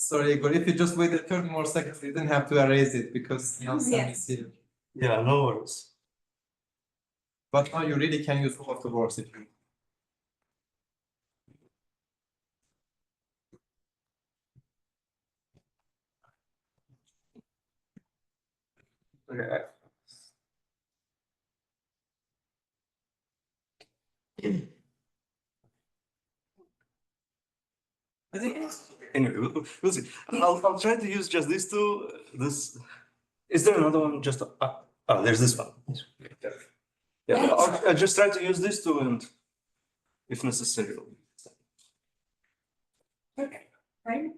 Sorry, Egor, if you just waited 30 more seconds, you didn't have to erase it because Nelson is here. Yeah, no worries. But now you really can use all of the words if you. Okay. I think anyway, we'll see. I'll try to use just these two. Is there another one? Just there's this one. Yeah, I'll just try to use these two, and if necessary. Okay, right.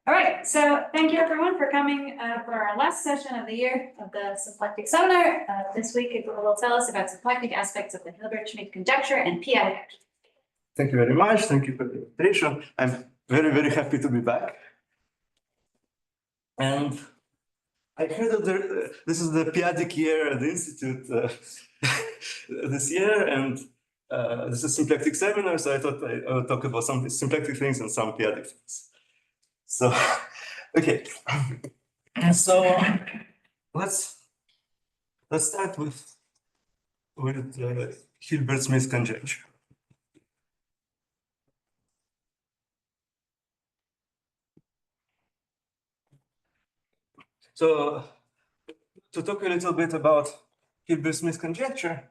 All right, so thank you everyone for coming for our last session of the year of the Symplectic seminar. This week it will tell us about symplectic aspects of the Hilbert-Smith Conjecture and p-adic. Thank you very much. Thank you for the invitation. I'm very, very happy to be back. And I heard that this is the p-adic year at the Institute this year, and this is a symplectic seminar, so I thought I would talk about some symplectic things and some p-adic things. So, okay. So let's start with Hilbert-Smith Conjecture. So, to talk a little bit about Hilbert-Smith Conjecture,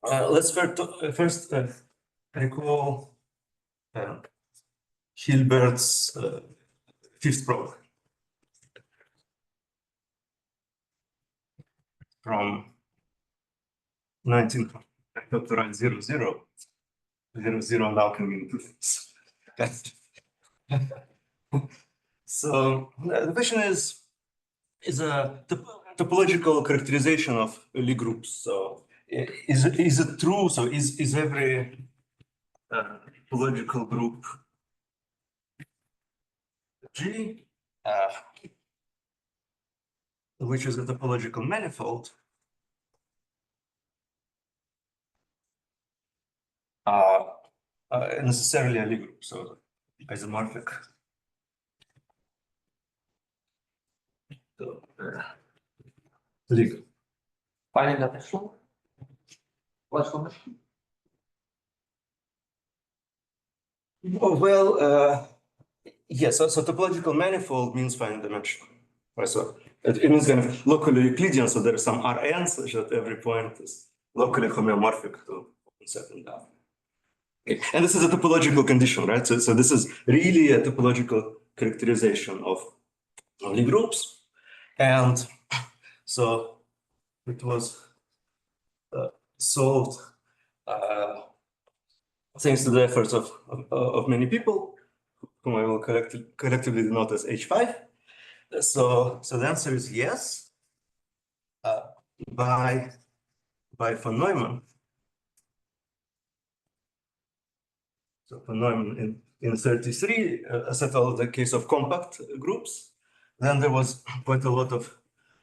let's first recall Hilbert's fifth probe from 1900. I thought to write 00. 00 now coming into this. So the question is a topological characterization of Lie groups. So is it true? So is every topological group G, which is a topological manifold, necessarily a Lie group, so isomorphic. So, Lie group. Finding that echelon? What's the mission? Oh, well, yes, so topological manifold means finite dimensional. Right, so it means kind of locally Euclidean, so there are some Rn such that every point is locally homeomorphic to certain data. Okay. And this is a topological condition, right? So this is really a topological characterization of Lie groups. And so it was solved thanks to the efforts of many people, whom I will collectively denote as H5. So the answer is yes. By von Neumann. So von Neumann in 33 settled the case of compact groups. Then there was quite a lot of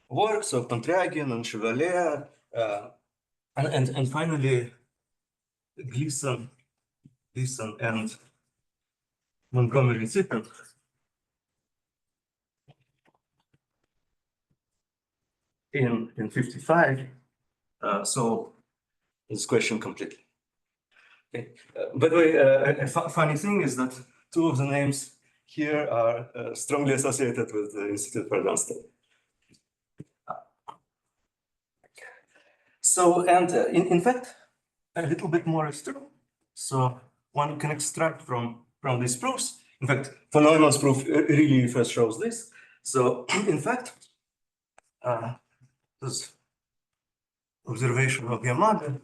works of Pontriagin and Chevalier, and finally Gleason and Montgomery Zippen in 55 solved this question completely. Okay. By the way, a funny thing is that two of the names here are strongly associated with the Institute for Advanced Study. So, and in fact, a little bit more is true. So one can extract from these proofs. In fact, von Neumann's proof really first shows this. So in fact, this observation of Yamada.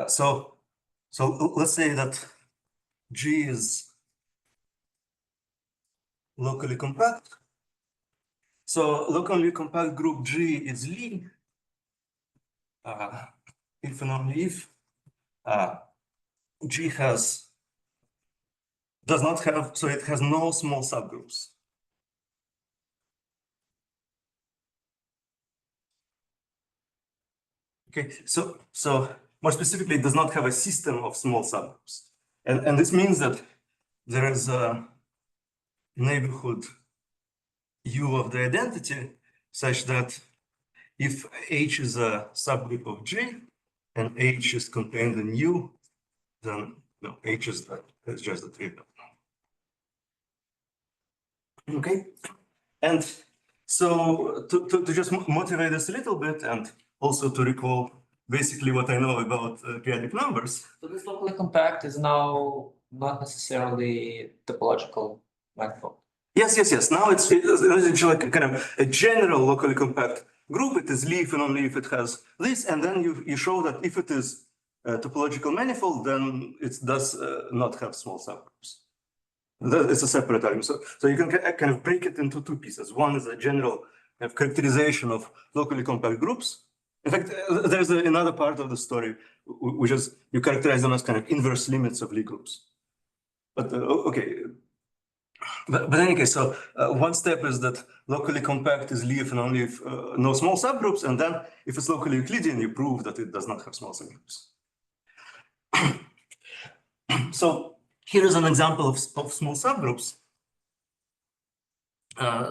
So let's say that G is locally compact. So locally compact group G is Lie. If and only if G does not have, so it has no small subgroups. Okay, so more specifically, it does not have a system of small subgroups. And this means that there is a neighborhood U of the identity such that if H is a subgroup of G and H is contained in U, then no, H is it's just the trivial. Okay, and so to just motivate this a little bit and also to recall basically what I know about p-adic numbers. So this locally compact is now not necessarily topological manifold. Yes. Now it's like kind of a general locally compact group. It is leaf and only if it has this, and then you show that if it is a topological manifold, then it does not have small subgroups. It's a separate argument. So you can kind of break it into two pieces. One is a general kind of characterization of locally compact groups. In fact, there's another part of the story, which is you characterize them as kind of inverse limits of Lie groups. But okay. But in any case, so one step is that locally compact is Lie and only if no small subgroups, and then if it's locally Euclidean, you prove that it does not have small subgroups. So here is an example of small subgroups.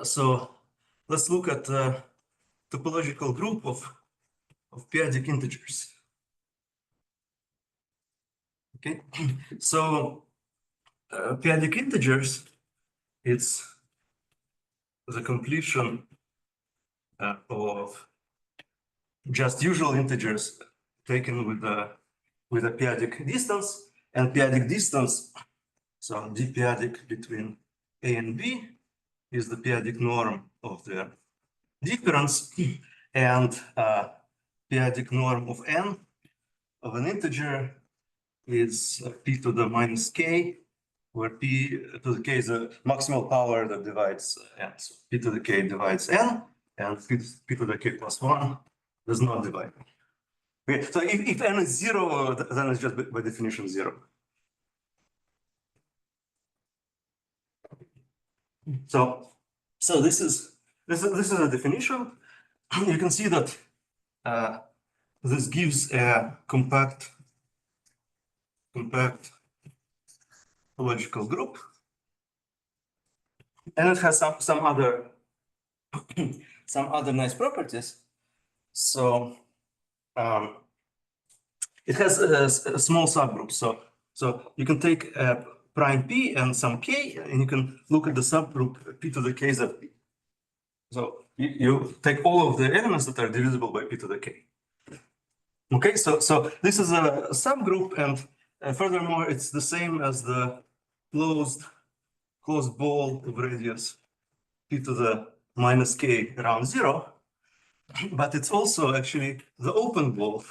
So let's look at the topological group of p-adic integers. Okay, so p-adic integers, it's the completion of just usual integers taken with a p-adic distance, and p-adic distance, so d p-adic between A and B is the p-adic norm of the difference, and p-adic norm of n of an integer is p to the minus k, where p to the k is the maximal power that divides n. So p to the k divides n, and p to the k plus 1 does not divide. Okay, so if n is 0, then it's just by definition 0. So this is a definition. You can see that this gives a compact topological group, and it has some other nice properties. So it has a small subgroup. So you can take prime p and some k, and you can look at the subgroup p to the k z p. So you take all of the elements that are divisible by p to the k. Okay, so this is a subgroup, and furthermore, it's the same as the closed ball of radius p to the minus k around 0, but it's also actually the open ball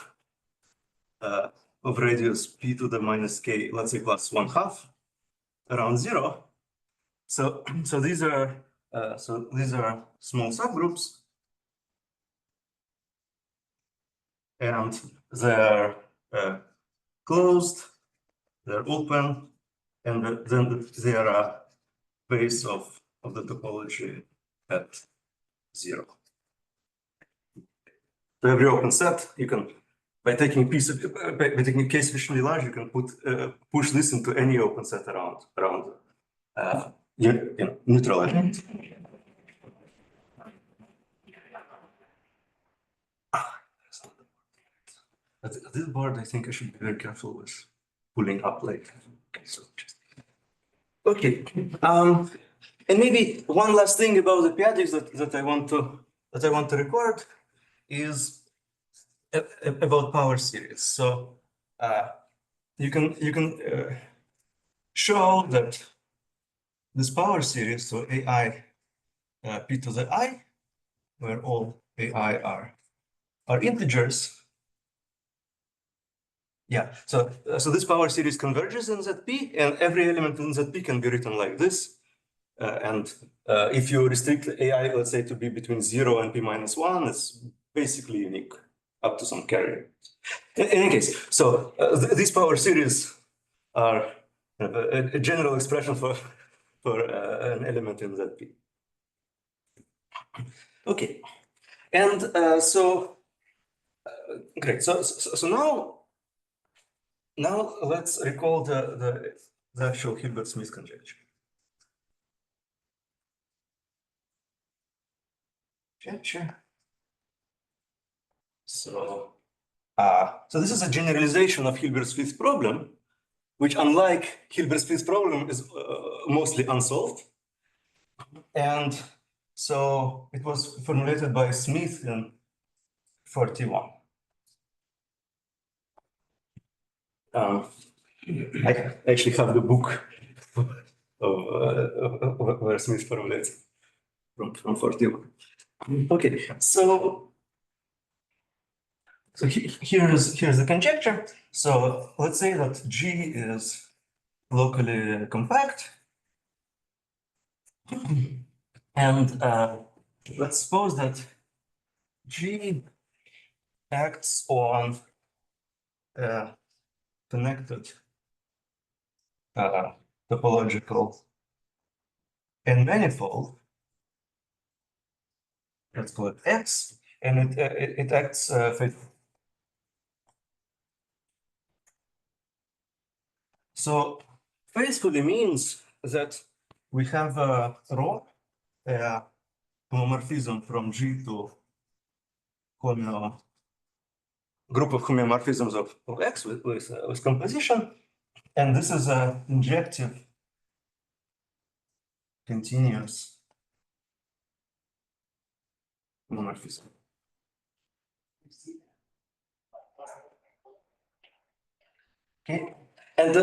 of radius p to the minus k, let's say plus 1/2 around 0. So these are small subgroups, and they're closed, they're open, and then they are a base of the topology at 0. So every open set, you can, by taking a k sufficiently large, you can push this into any open set around neutral element. At this board, I think I should be very careful with pulling up later. Okay, so just and maybe one last thing about the p-adics that I want to record is about power series. So you can show that this power series, so AI p to the I, where all AI are integers. Yeah, so this power series converges in ZP, and every element in ZP can be written like this. And if you restrict AI, let's say, to be between 0 and p minus 1, it's basically unique up to some carrier. In any case, so these power series are a general expression for an element in ZP. Okay, and great. So now let's recall the the actual Hilbert-Smith conjecture. Okay, sure. So, so this is a generalization of Hilbert-Smith problem, which, unlike Hilbert-Smith problem, is mostly unsolved. And so it was formulated by Smith in 41. I actually have the book of where Smith formulates from 41. Okay, so here's the conjecture. So let's say that G is locally compact, and let's suppose that G acts on connected topological n manifold. Let's call it X, and it acts faithfully. So faithfully means that we have a rho, a homomorphism from G to group of homeomorphisms of X with composition, and this is an injective continuous homomorphism. Okay, and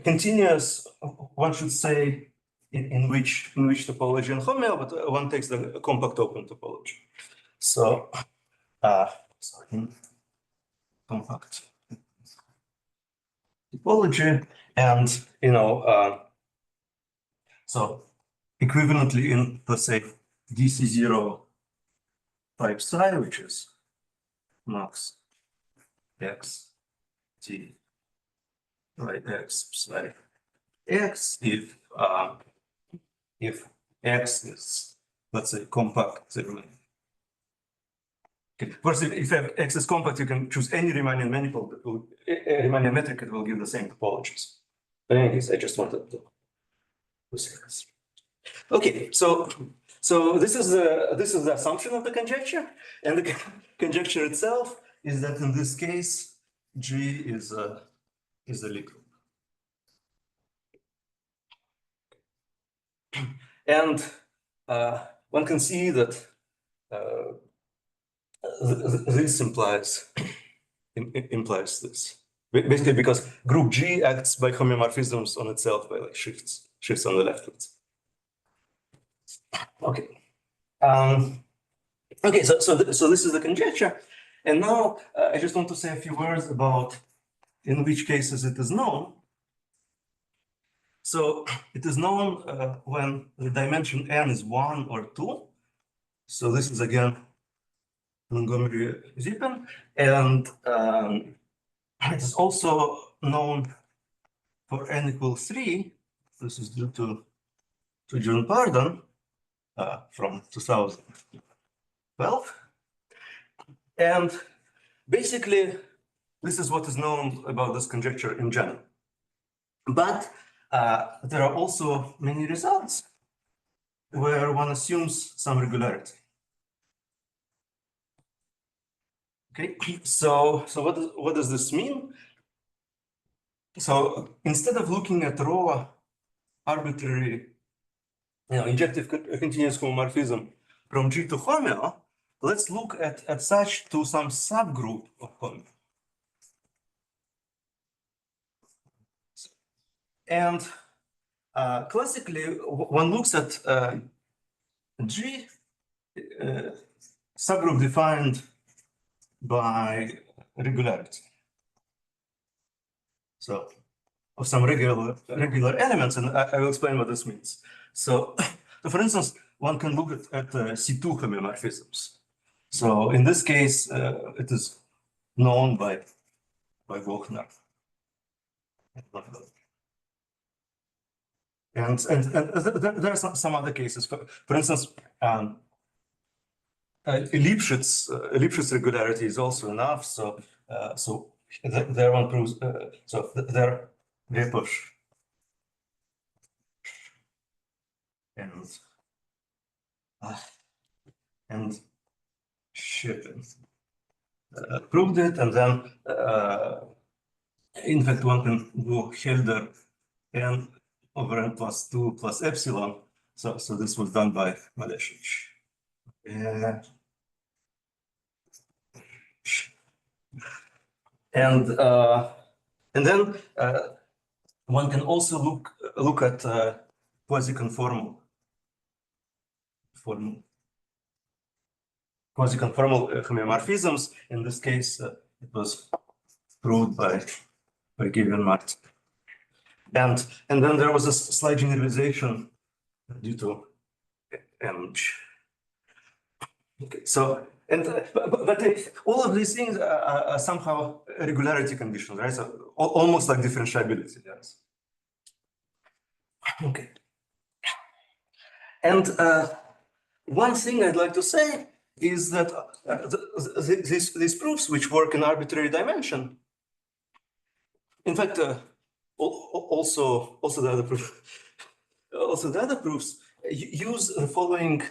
continuous, one should say in which topology and homeo, but one takes the compact open topology. So, in compact topology, and so equivalently in, let's say, DC0 type psi, which is max X T right X psi X, if X is, let's say, compact. Okay. First, if X is compact, you can choose any Riemannian manifold that will, Riemannian metric, it will give the same topologies. But in any case, I just wanted to say this. Okay, so this is the assumption of the conjecture, and the conjecture itself is that in this case, G is a Lie group. And one can see that this implies this. Basically, because group G acts by homeomorphisms on itself by like shifts on the leftwards. Okay. Okay, so this is the conjecture. And now I just want to say a few words about in which cases it is known. So it is known when the dimension n is 1 or 2. So this is again Montgomery-Zippen, and it is also known for n equals 3. This is due to John Pardon from 2012. And basically, this is what is known about this conjecture in general. But there are also many results where one assumes some regularity. Okay, so what does this mean? So instead of looking at raw arbitrary injective continuous homomorphism from G to homeo, let's look at such to some subgroup of homeo. And classically, one looks at G subgroup defined by regularity. So of some regular elements, and I will explain what this means. So for instance, one can look at C2 homeomorphisms. So in this case, it is known by Wagner. And there are some other cases. For instance, Lipschitz regularity is also enough. So there one proves. So there Reposh and Shippen proved it, and then in fact one can do Hilder n over n plus 2 plus epsilon. So this was done by Maleshich. And then one can also look at quasi-conformal homeomorphisms. In this case, it was proved by Given Martin. And then there was a slight generalization due to MG. Okay, so but all of these things are somehow regularity conditions, right? So almost like differentiability. Yes. Okay. And one thing I'd like to say is that these proofs, which work in arbitrary dimension, in fact, also the other proofs use the following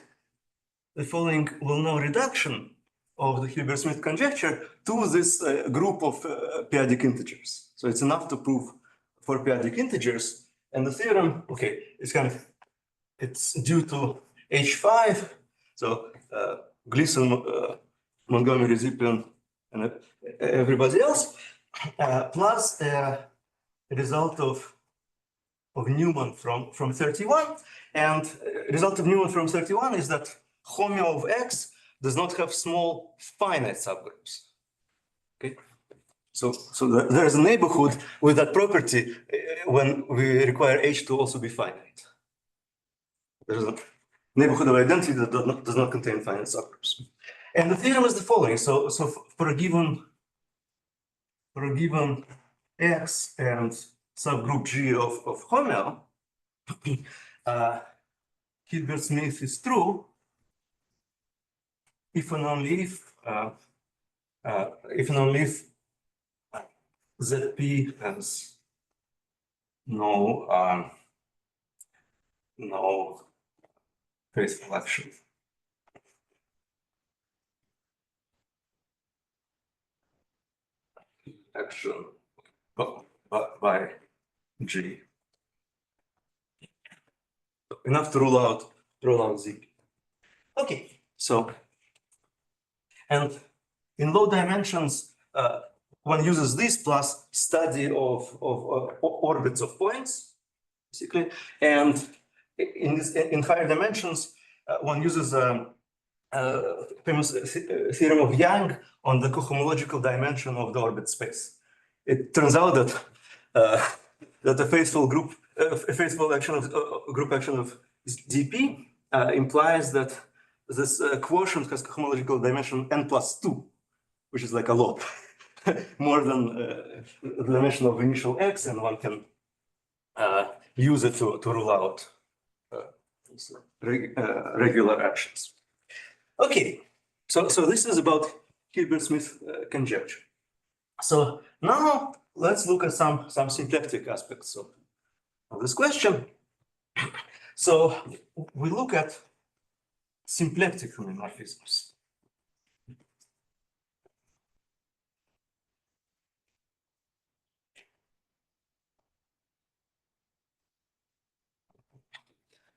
well-known reduction of the Hilbert-Smith conjecture to this group of p-adic integers. So it's enough to prove for p-adic integers, and the theorem, okay, it's due to H5. So Gleason, Montgomery, Zippin, and everybody else, plus a result of Newman from 31. And result of Newman from 31 is that homeo of X does not have small finite subgroups. Okay, so there's a neighborhood with that property when we require H to also be finite. There's a neighborhood of identity that does not contain finite subgroups. And the theorem is the following. So for a given X and subgroup G of homeo, Hilbert-Smith is true if and only if ZP has no faithful action. By G. Enough to rule out Z. Okay, so and in low dimensions, one uses this plus study of orbits of points, basically, and in higher dimensions, one uses famous theorem of Yang on the cohomological dimension of the orbit space. It turns out that that a faithful group action of group action of dp implies that this quotient has cohomological dimension n plus 2, which is like a lot more than the dimension of initial x, and one can use it to rule out regular actions. Okay, so this is about Hilbert-Smith conjecture. So now let's look at some symplectic aspects of this question. So we look at symplectic homeomorphisms.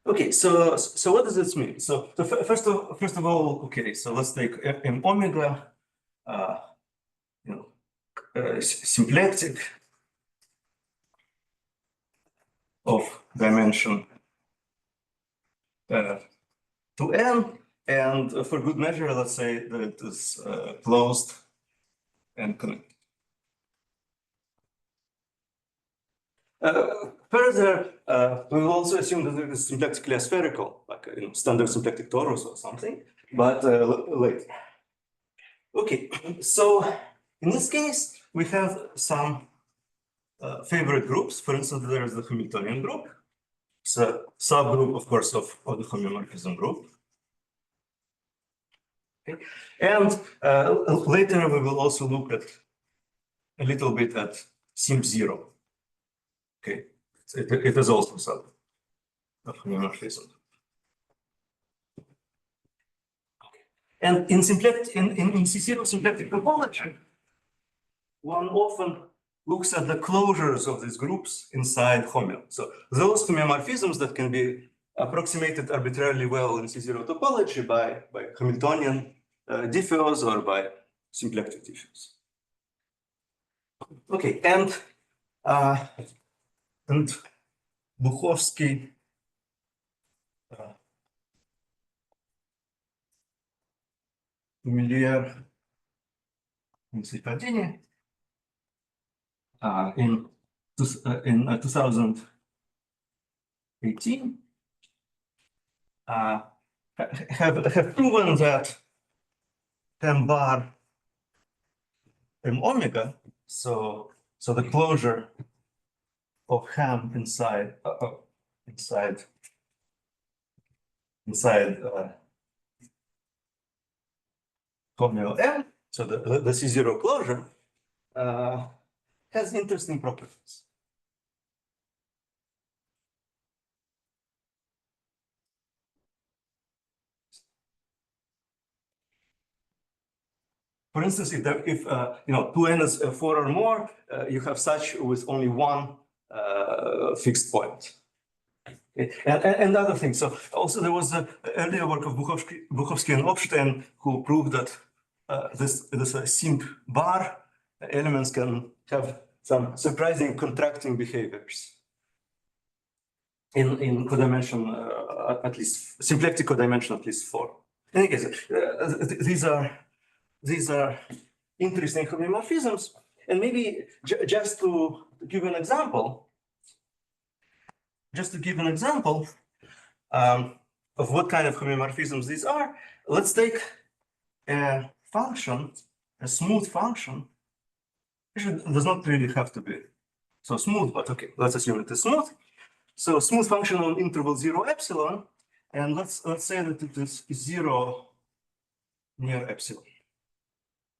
Okay, so what does this mean? So first of all, okay, so let's take M omega, symplectic of dimension 2n, and for good measure, let's say that it is closed and connected. Further, we will also assume that it is symplectically aspherical, like standard symplectic torus or something, but later. Okay, so in this case, we have some favorite groups. For instance, there is the Hamiltonian group. It's a subgroup, of course, of the homeomorphism group. Okay. And later we will also look at a little bit at SIMP0. Okay, it is also some homeomorphism. And in C0 symplectic topology, one often looks at the closures of these groups inside homeo. So those homeomorphisms that can be approximated arbitrarily well in C0 topology by Hamiltonian diffeos or by symplectic diffeos. Okay, and Buchowski Millier and Cittadini in 2018 have proven that M bar M omega, so the closure of Ham inside homeo M, so the C0 closure has interesting properties. For instance, if 2n is 4 or more, you have such with only one fixed point. Okay. And other things. So also there was the earlier work of Buchowski and Obstein who proved that this simp bar elements can have some surprising contracting behaviors in codimension at least symplectic codimension at least 4. In any case, these are interesting homeomorphisms, and maybe just to give an example. Just to give an example of what kind of homeomorphisms these are, let's take a function, a smooth function. Actually, it does not really have to be so smooth, but okay, let's assume it is smooth. So smooth function on interval 0 epsilon, and let's say that it is 0 near epsilon.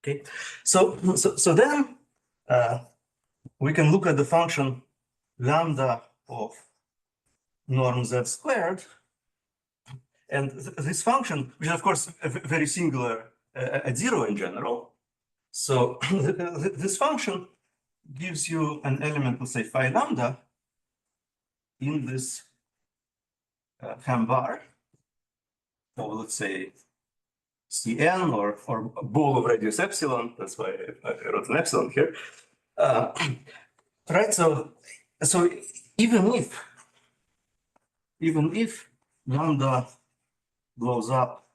Okay, so then we can look at the function lambda of norm z squared, and this function, which is of course very singular at 0 in general. So this function gives you an element, let's say phi lambda, in this Ham bar, or let's say Cn or ball of radius epsilon. That's why I wrote an epsilon here. Right. So even if lambda blows up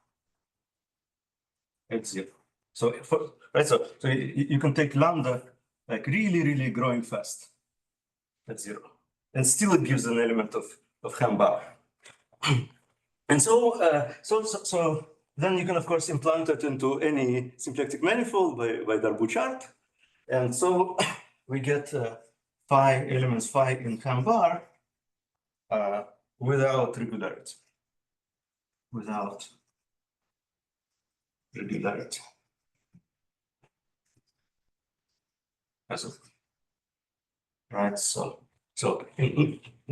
at 0, so you can take lambda like really growing fast at 0, and still it gives an element of Ham bar. And so then you can of course implant it into any symplectic manifold by Darboux chart, and so we get phi elements phi in Ham bar without regularity. Right, so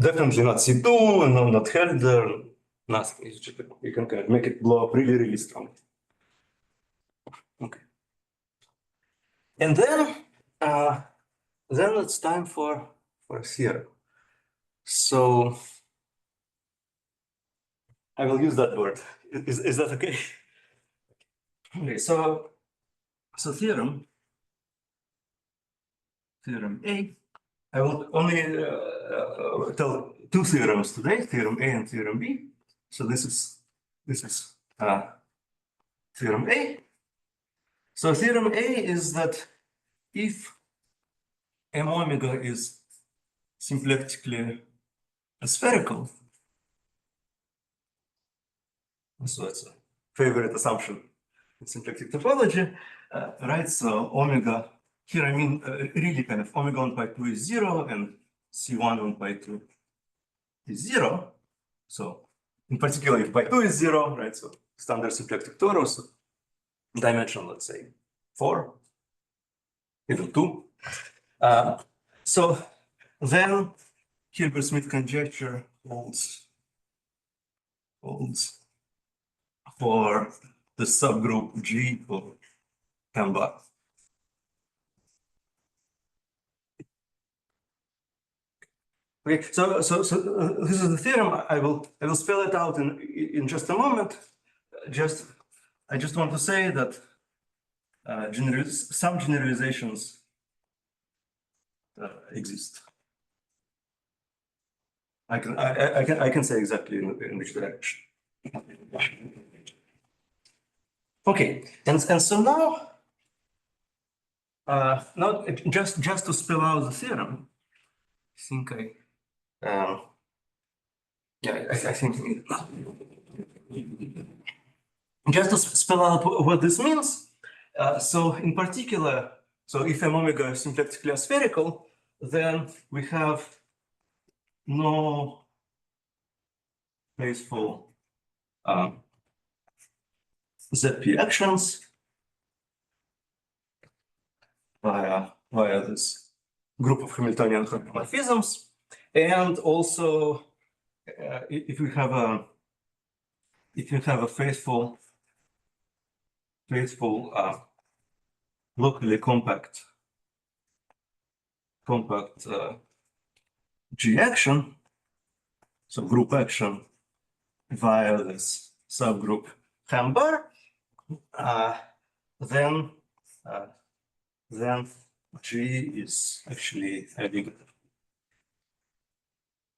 definitely not C2, and not Helder, nothing. You can kind of make it blow up really strong. Okay. And then it's time for a theorem. So I will use that word. Is that okay? Okay, so theorem A. I will only tell two theorems today, theorem A and theorem B. So this is theorem A. So theorem A is that if M omega is symplectically spherical, so that's a favorite assumption in symplectic topology, right? So omega, here I mean really kind of omega on pi 2 is 0 and C1 on pi 2 is 0. So in particular, if pi 2 is 0, right? So standard symplectic torus, dimension, let's say 4, even 2. So then Hilbert-Smith conjecture holds for the subgroup G for Hilbert. Okay, so this is the theorem. I will spell it out in just a moment. I just want to say that some generalizations exist. I can say exactly in which direction. Okay, and so now just to spell out the theorem, I think I think just to spell out what this means. So in particular, so if M omega is symplectically aspherical, then we have no faithful ZP actions via this group of Hamiltonian homeomorphisms, and also if you have a faithful locally compact G action, so group action via this subgroup Hambar, then G is actually additive.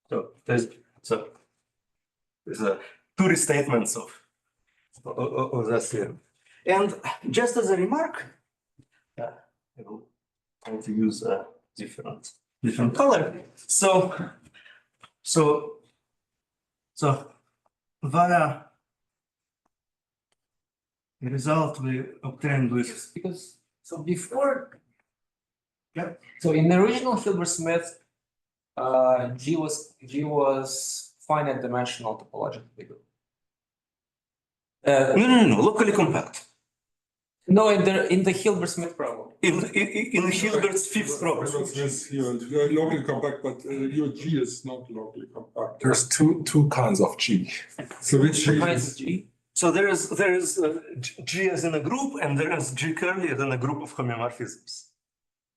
So there's two restatements of that theorem. And just as a remark, I will try to use a different color. So via the result we obtained with Because so before, yeah. So in the original Hilbert-Smith, G was finite dimensional topological figure. no, locally compact. No, in the Hilbert-Smith problem. In Hilbert's fifth problem. You're locally compact, but your G is not locally compact. There's two kinds of G. So which G? Minus G. So there is G as in a group, and there is G curly as in a group of homeomorphisms.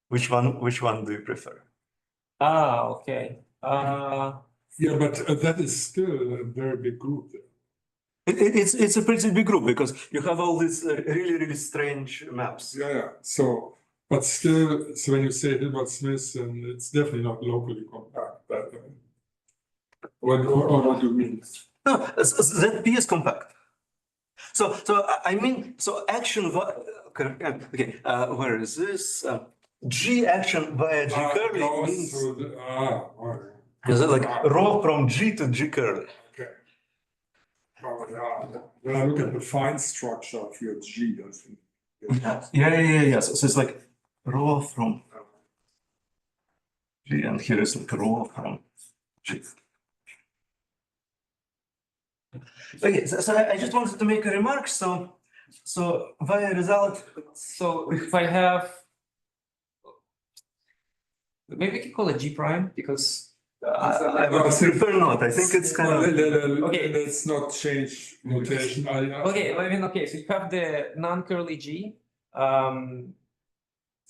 Which one do you prefer? Ah, okay. Yeah, but that is still a very big group. It's a pretty big group because you have all these really strange maps. Yeah. So, but still, so when you say Hilbert-Smith, and it's definitely not locally compact. But what do you mean? No, ZP is compact. So I mean, so action. Okay, where is this? G action via G curly means is it like row from G to G curly? Okay. When I look at the fine structure of your G, I think. Yeah. So it's like row from G, and here is like row from G. Okay, so I just wanted to make a remark. So via result. So if I have, maybe we can call it G prime because I would prefer not. I think it's kind of okay. Let's not change notation. okay. I mean, okay. So you have the non-curly G.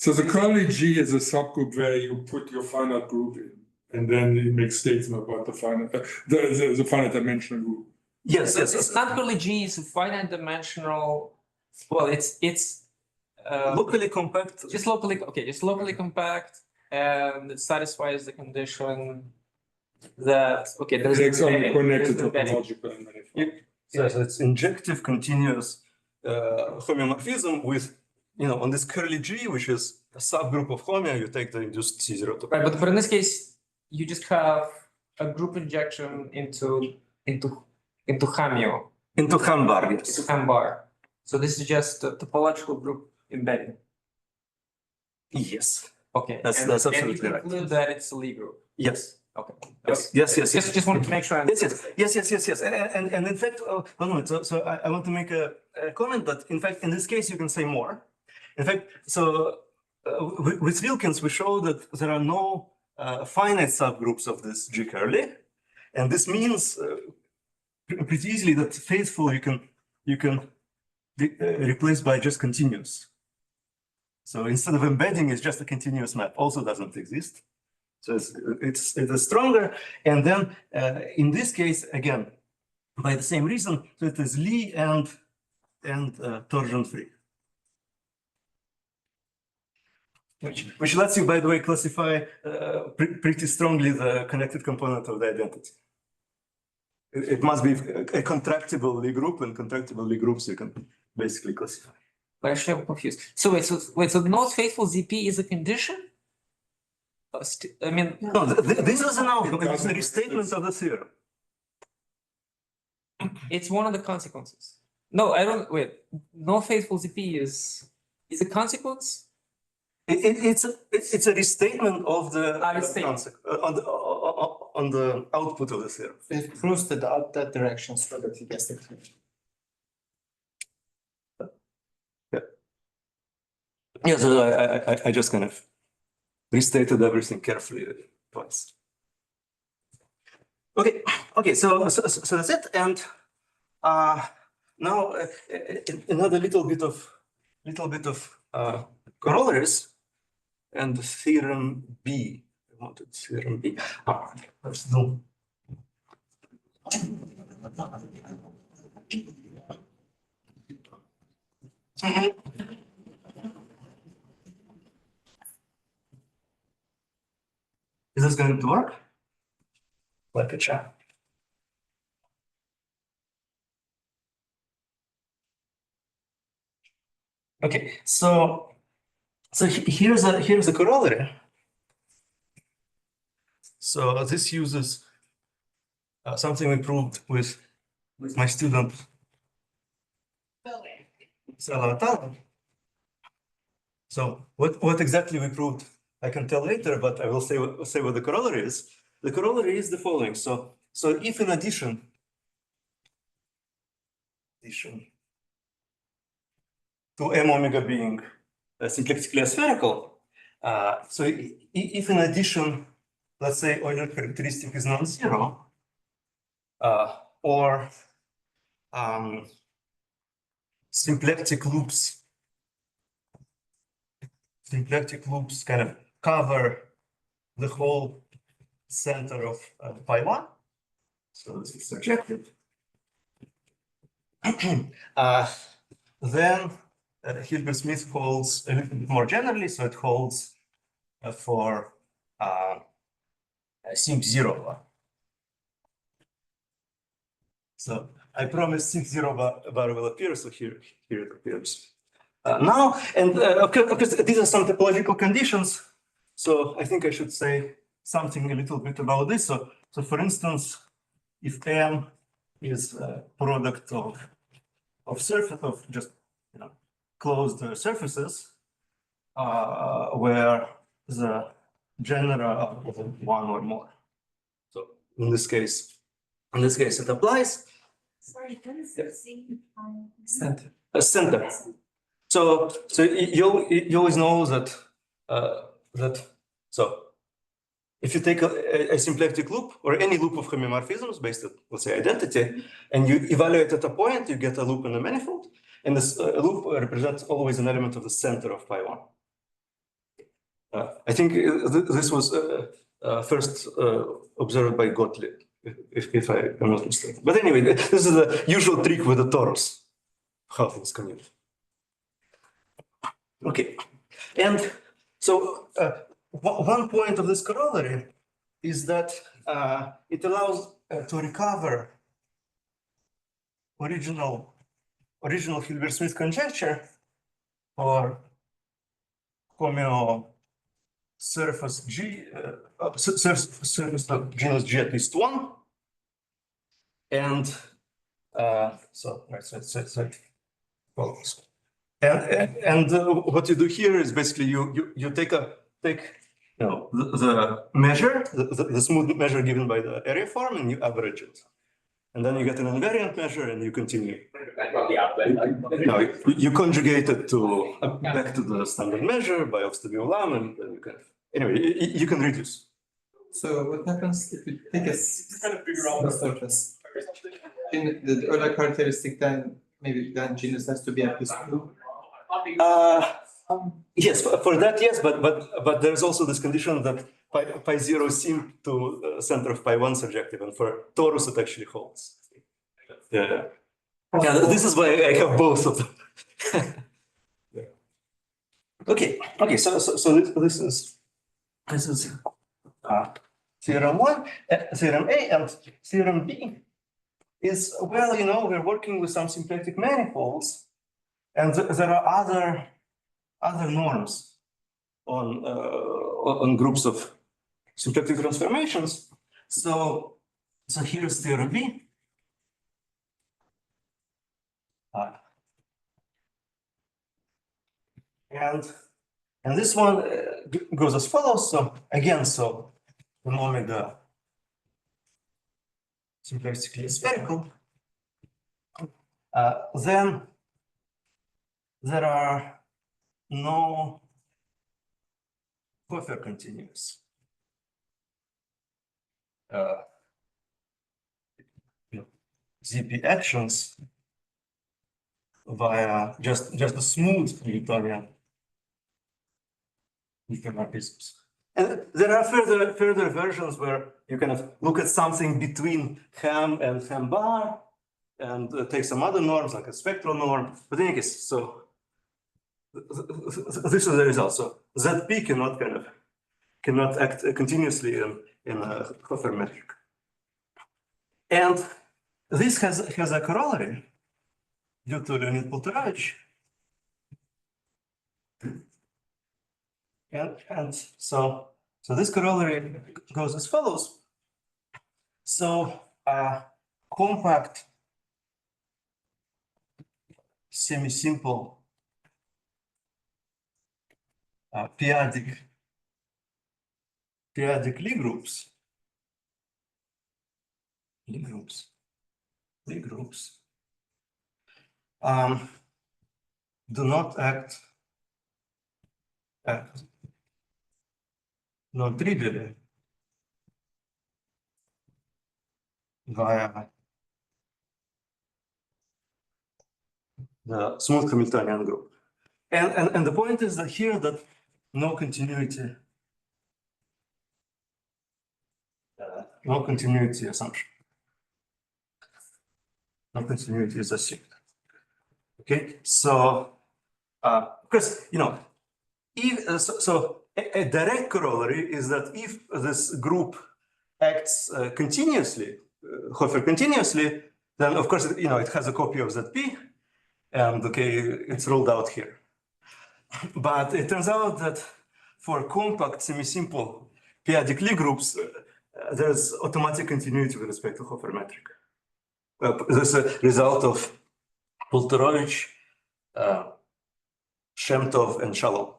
So the curly G is a subgroup where you put your finite group in, and then you make statement about the finite the finite dimensional group. Yes. It's non-curly G is a finite dimensional. Well, it's locally compact. just locally compact, and it satisfies the condition that there's It's only connected to embedding. topological manifold. So it's injective continuous homeomorphism with, on this curly G, which is a subgroup of homea, you take the induced C0 to. Right, but in this case, you just have a group injection into Hamio. Into Hambar, yes. Into Hambar. So this is just a topological group embedding. Yes. Okay. That's absolutely and you right. conclude that it's a Lie group. Yes. Okay. Yes. Just wanted to make sure. Yes. And in fact, so I want to make a comment that in fact in this case you can say more. In fact, so with Wilkins we show that there are no finite subgroups of this G curly, and this means pretty easily that faithful you can replace by just continuous. So instead of embedding, it's just a continuous map. Also doesn't exist. So it's stronger. And then in this case, again, by the same reason, so it is Lie and torsion free. Which lets you, by the way, classify pretty strongly the connected component of the identity. It must be a contractible Lie group, and contractible Lie groups you can basically classify. But actually, I'm confused. So wait, so the most faithful ZP is a condition? I mean, No, this is an outcome. It's a restatement of the theorem. it's one of the consequences. No, I don't, wait, no faithful ZP is a consequence? It's a restatement of the Restatement. on the output of the theorem. It proves that direction so that it gets it. Yeah, so I just kind of restated everything carefully twice. Okay, so that's it, and now another little bit of corollaries, and theorem B. I wanted theorem B. Let's do. Is this going to work? Like a chat. Okay, so here's a corollary. So this uses something we proved with my student Floer. So what exactly we proved, I can tell later, but I will say what the corollary is. The corollary is the following. So if in addition to M omega being symplectically aspherical, so if in addition, let's say Euler characteristic is non-zero, or symplectic loops kind of cover the whole center of pi 1. So this is surjective. Then Hilbert-Smith holds a little bit more generally, so it holds for sync 0. So I promise sync 0 bar will appear, so here it appears. Now, and of course, these are some topological conditions. So I think I should say something a little bit about this. So for instance, if M is a product of surface of just closed surfaces, where the genera are one or more. So in this case it applies. Sorry, what is Yeah. Center. A center. So you always know that so if you take a symplectic loop or any loop of homeomorphisms based on, let's say, identity, and you evaluate at a point, you get a loop in a manifold, and this loop represents always an element of the center of pi 1. I think this was first observed by Gottlieb, if I am not mistaken. But anyway, this is the usual trick with the torus, how things commute. Okay, and so one point of this corollary is that it allows to recover original Hilbert-Smith conjecture for homeo surface G, surface of genus G at least 1, and so it follows. And what you do here is basically you take the measure, the smooth measure given by the area form, and you average it. And then you get an invariant measure and you continue. No, you conjugate it back to the standard measure by Obstaviulam, and then you can, anyway, you can reduce. So what happens if you take a surface in the Euler characteristic, then maybe then genus has to be at this two? Yes, for that, yes, but there's also this condition that pi 0 seems to center of pi 1 surjective, and for torus it actually holds. Yeah. Yeah, this is why I have both of them. Okay, so this is theorem 1, theorem A, and theorem B is, well, you know, we're working with some symplectic manifolds, and there are other norms on groups of symplectic transformations. So here's theorem B. And this one goes as follows. So again, so when omega symplectically spherical, then there are no Floer continuous ZP actions via just a smooth Newtonian homeomorphisms. And there are further versions where you kind of look at something between ham and ham bar and take some other norms like a spectral norm. But in any case, so this is the result. So ZP cannot act continuously in a Floer metric. And this has a corollary due to Leonid Polterovich. And so this corollary goes as follows. So compact semi-simple p-adic Lie groups do not act non-trivially via the smooth Hamiltonian group. And the point is that here that no continuity assumption. No continuity is assumed. Okay, so because you know, if, so a direct corollary is that if this group acts continuously, Hofer continuously, then of course you know it has a copy of ZP, and okay, it's rolled out here. But it turns out that for compact semi-simple p-adic Lie groups, there's automatic continuity with respect to Hofer metric. This is a result of Polterovich, Shemtov, and Shalom.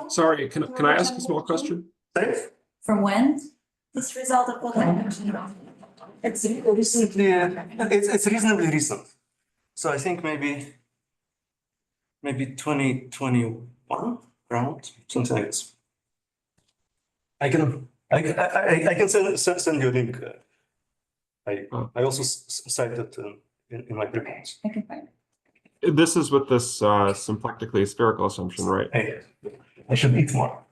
Sorry, can I ask a small question? Sorry? From when? This result of Polterovich? It's recently, it's reasonably recent. So I think maybe 2021 around, something like this. I can send you a link. I also cite it in my preference. I can find it. This is with this symplectically spherical assumption, right? I should eat more.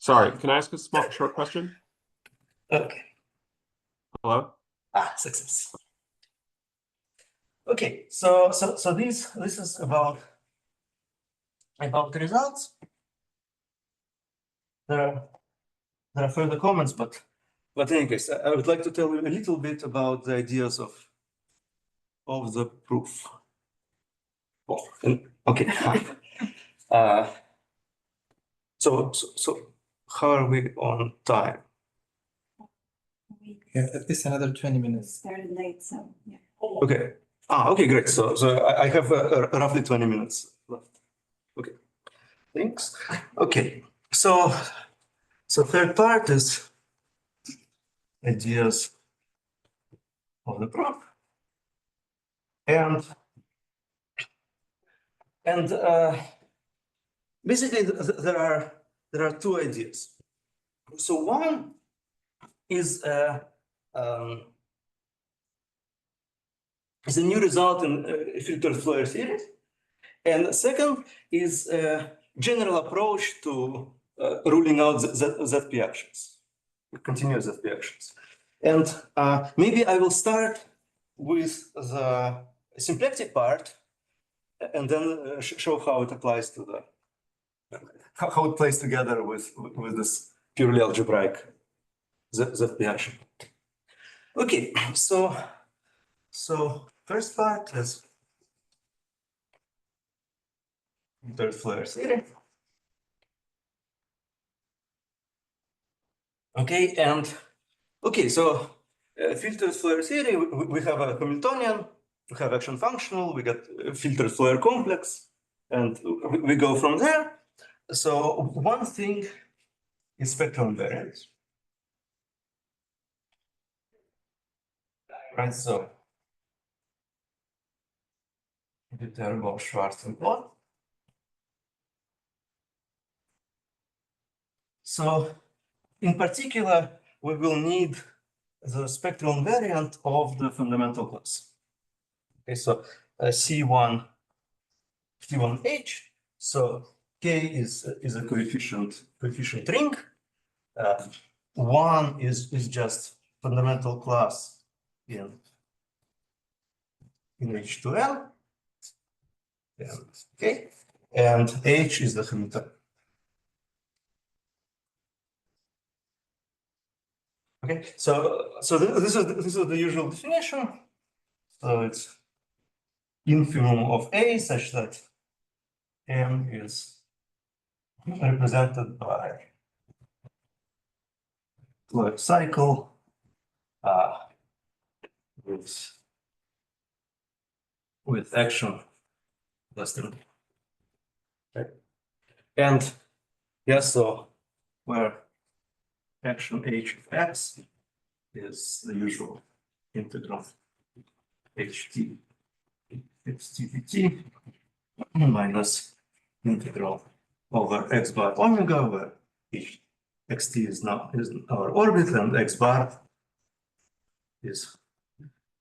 Sorry, can I ask a small, short question? Okay. Hello? Success. Okay, so this is about the results. There are further comments, but in any case, I would like to tell you a little bit about the ideas of the proof. Okay. So how are we on time? Yeah, at least another 20 minutes. Started late, so yeah. Okay. Okay, great. So I have roughly 20 minutes left. Okay. Thanks. Okay. So third part is ideas of the proof. And basically there are two ideas. So one is a new result in filtered Floer series, and the second is a general approach to ruling out ZP actions, continuous ZP actions. And maybe I will start with the symplectic part, and then show how it applies to the how it plays together with this purely algebraic ZP action. Okay, so first part is filtered Floer series. Okay, and okay, so filtered Floer series, we have a Hamiltonian, we have action functional, we get filtered Floer complex, and we go from there. So one thing is spectral invariance. Right, so Viterbo, Schwarz, and plot. So in particular, we will need the spectral invariant of the fundamental class. Okay, so C1H. So K is a coefficient ring. 1 is just fundamental class in H2L. Okay, and H is the Hamiltonian. Okay, so this is the usual definition. So it's infimum of A such that M is represented by Floer cycle with action less than. Okay. And yes, so where action H of X is the usual integral HT XT minus integral over X bar omega, where XT is our orbit and X bar is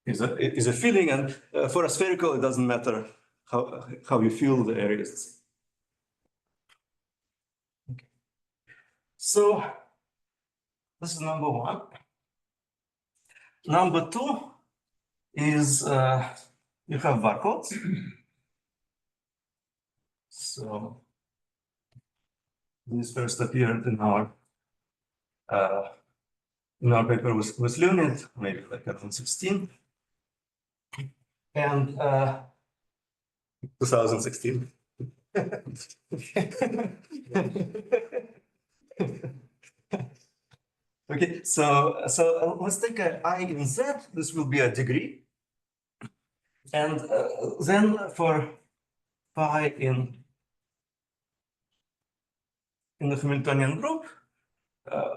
a filling, and for a spherical it doesn't matter how you fill the areas. Okay. So this is number one. Number two is you have barcodes. So this first appeared in our paper with Leonid, maybe like 2016, and 2016. Okay, so let's take a I in Z. This will be a degree, and then for phi in the Hamiltonian group,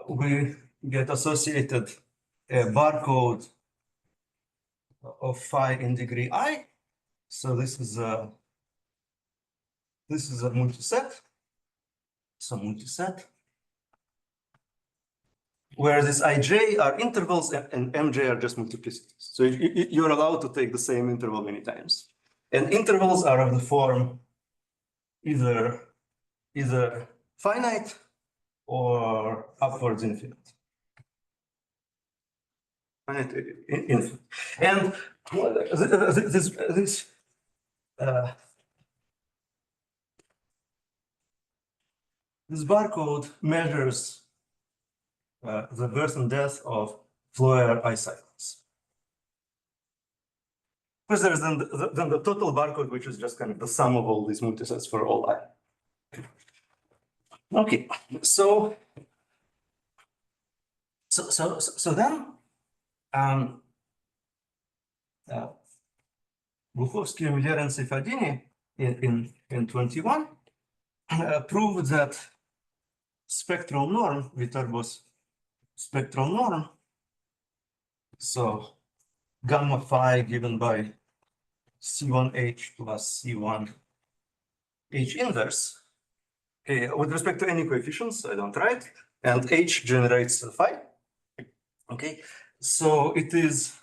we get associated a barcode of phi in degree I. So this is a multiset. So multiset, where this ij are intervals and mj are just multiplicities. So you're allowed to take the same interval many times. And intervals are of the form either finite or upwards infinite. Finite infinite. And this barcode measures the birth and death of Floer I cycles. Because there's then the total barcode, which is just kind of the sum of all these multisets for all I. Okay, so then Buchowski, Miller, and Seyfadini in 21 proved that spectral norm, Viterbo's spectral norm, so gamma phi given by C1H plus C1H inverse. Okay, with respect to any coefficients, I don't write, and H generates phi. Okay, so it is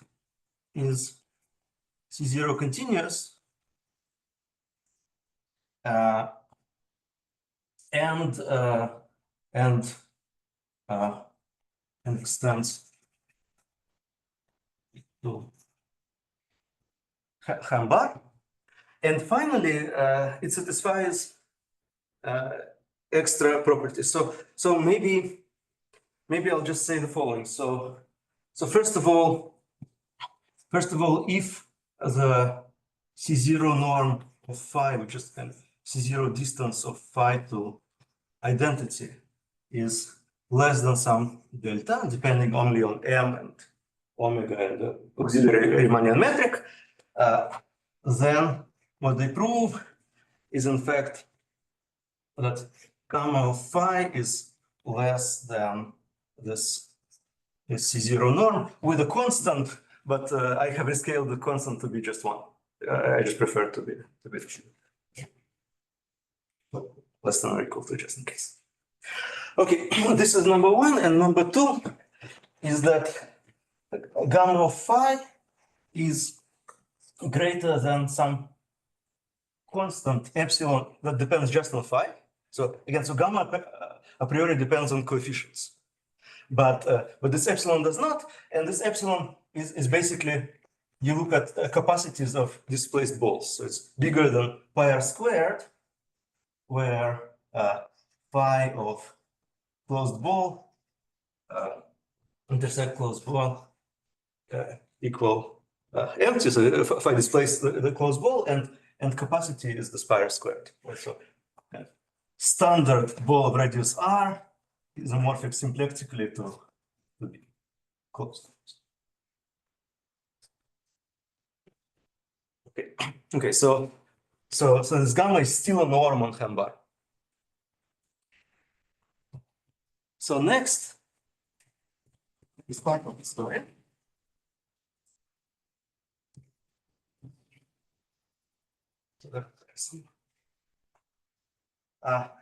C0 continuous and extends to Ham bar. And finally, it satisfies extra properties. So maybe I'll just say the following. So first of all, if the C0 norm of phi, which is kind of C0 distance of phi to identity, is less than some delta, depending only on M and omega and the auxiliary Riemannian metric, then what they prove is in fact that gamma of phi is less than this C0 norm with a constant, but I have rescaled the constant to be just one. I just prefer to be less than or equal to, just in case. Okay, this is number one, and number two is that gamma of phi is greater than some constant epsilon that depends just on phi. So again, so gamma a priori depends on coefficients, but this epsilon does not, and this epsilon is basically, you look at capacities of displaced balls. So it's bigger than pi r squared, where phi of closed ball intersect closed ball equal empty. So phi displays the closed ball, and capacity is the pi r squared. So standard ball of radius r is isomorphic symplectically to be closed. Okay, so this gamma is still a norm on Ham bar. So next is part of the story.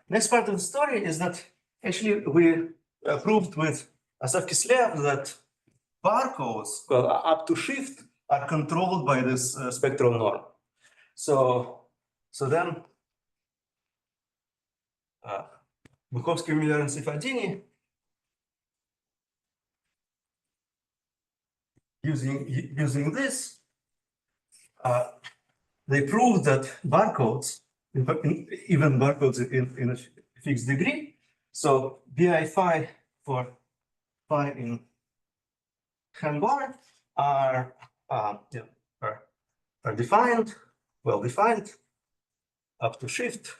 Next part of the story is that actually we proved with Asaf Kislev that barcodes, well, up to shift, are controlled by this spectral norm. So then Bukovsky, Miller, and Sifadini using this, they proved that barcodes, even barcodes in a fixed degree, so bi phi for phi in Ham bar are defined, well defined, up to shift,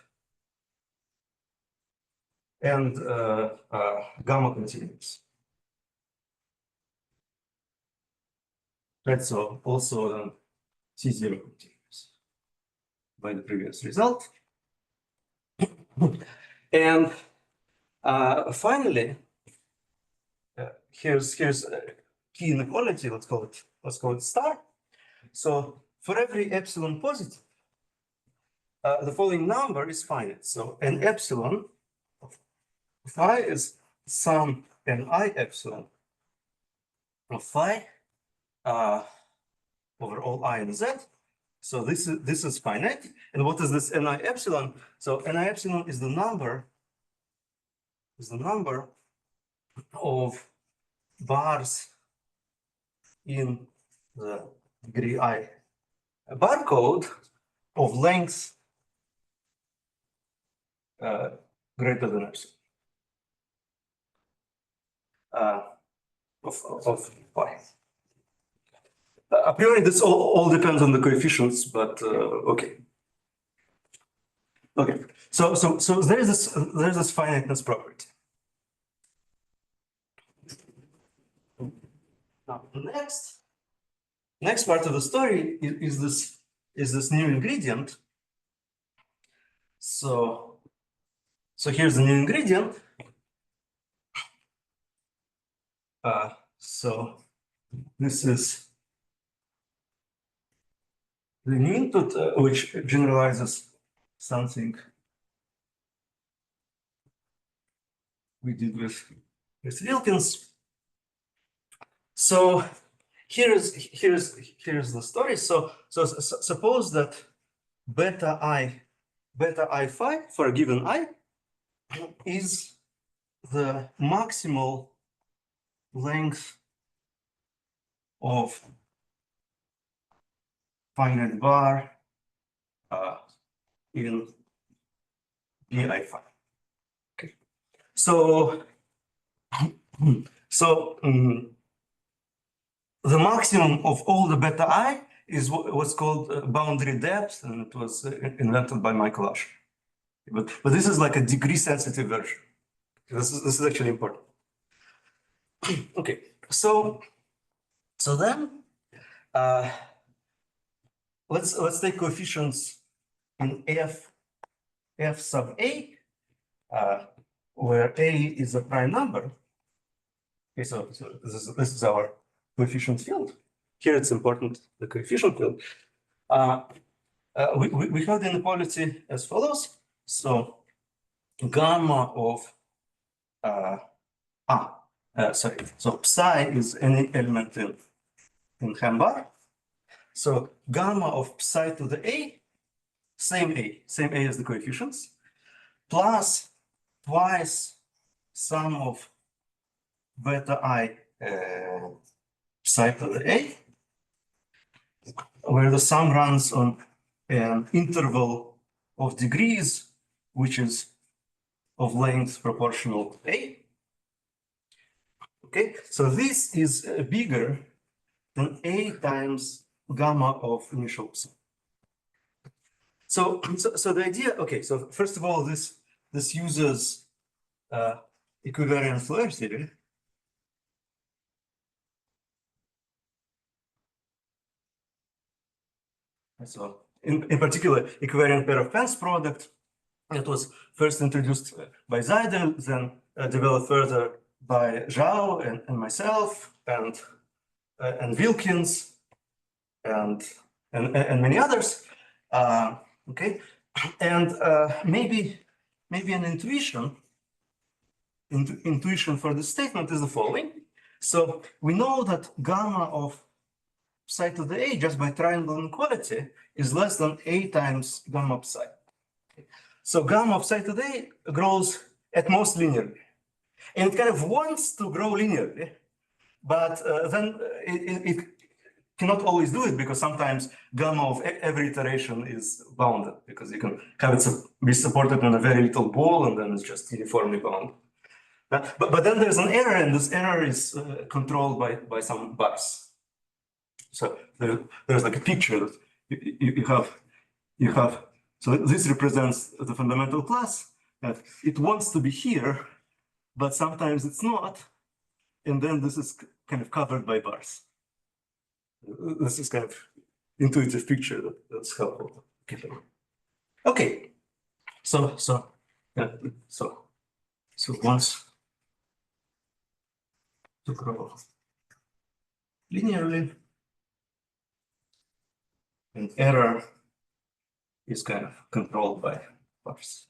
and gamma continuous. Right, so also then C0 continuous by the previous result. And finally, here's key inequality, let's call it star. So for every epsilon positive, the following number is finite. So an epsilon of phi is sum ni epsilon of phi over all I and z. So this is finite. And what is this ni epsilon? So ni epsilon is the number of bars in the degree I barcode of length greater than epsilon of pi. A priori, this all depends on the coefficients, but okay. Okay, so there's this finiteness property. Now, next part of the story is this new ingredient. So here's the new ingredient. So this is the new input, which generalizes something we did with Wilkins. So here's the story. So suppose that beta I phi for a given I is the maximal length of finite bar in pi phi. Okay. So the maximum of all the beta I is what's called boundary depth, and it was invented by Michael Asher. But this is like a degree sensitive version. This is actually important. Okay, so then let's take coefficients in f sub a, where a is a prime number. Okay, so this is our coefficient field. Here it's important, the coefficient field. We have the inequality as follows. So gamma of so psi is any element in Hilbert. So gamma of psi to the a, same a as the coefficients, plus twice sum of beta I psi to the a, where the sum runs on an interval of degrees, which is of length proportional to a. Okay, so this is bigger than a times gamma of initial psi. So the idea, okay, so first of all, this uses equivariant Floer theory. So in particular, equivariant pair of Pence product. It was first introduced by Seidel, then developed further by Zhao and myself and Wilkins and many others. Okay, and maybe an intuition for this statement is the following. So we know that gamma of psi to the a just by triangle inequality is less than a times gamma psi. So gamma of psi to the a grows at most linearly, and it kind of wants to grow linearly, but then it cannot always do it because sometimes gamma of every iteration is bounded because you can have it be supported on a very little ball and then it's just uniformly bounded. But then there's an error, and this error is controlled by some bars. So there's like a picture that you have. So this represents the fundamental class that it wants to be here, but sometimes it's not, and then this is kind of covered by bars. This is kind of intuitive picture that's helpful. Okay, so once to grow linearly, and error is kind of controlled by bars.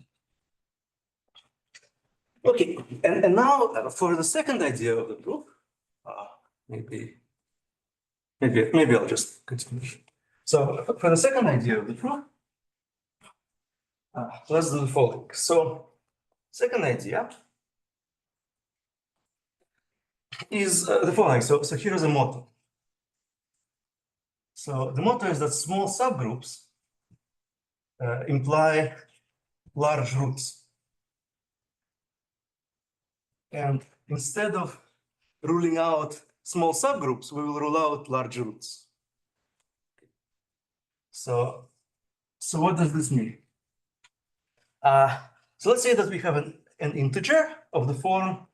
Okay, and now for the second idea of the proof, maybe I'll just continue. So for the second idea of the proof, let's do the following. So second idea is the following. So here is a motto. So the motto is that small subgroups imply large roots. And instead of ruling out small subgroups, we will rule out large roots. So what does this mean? So let's say that we have an integer of the form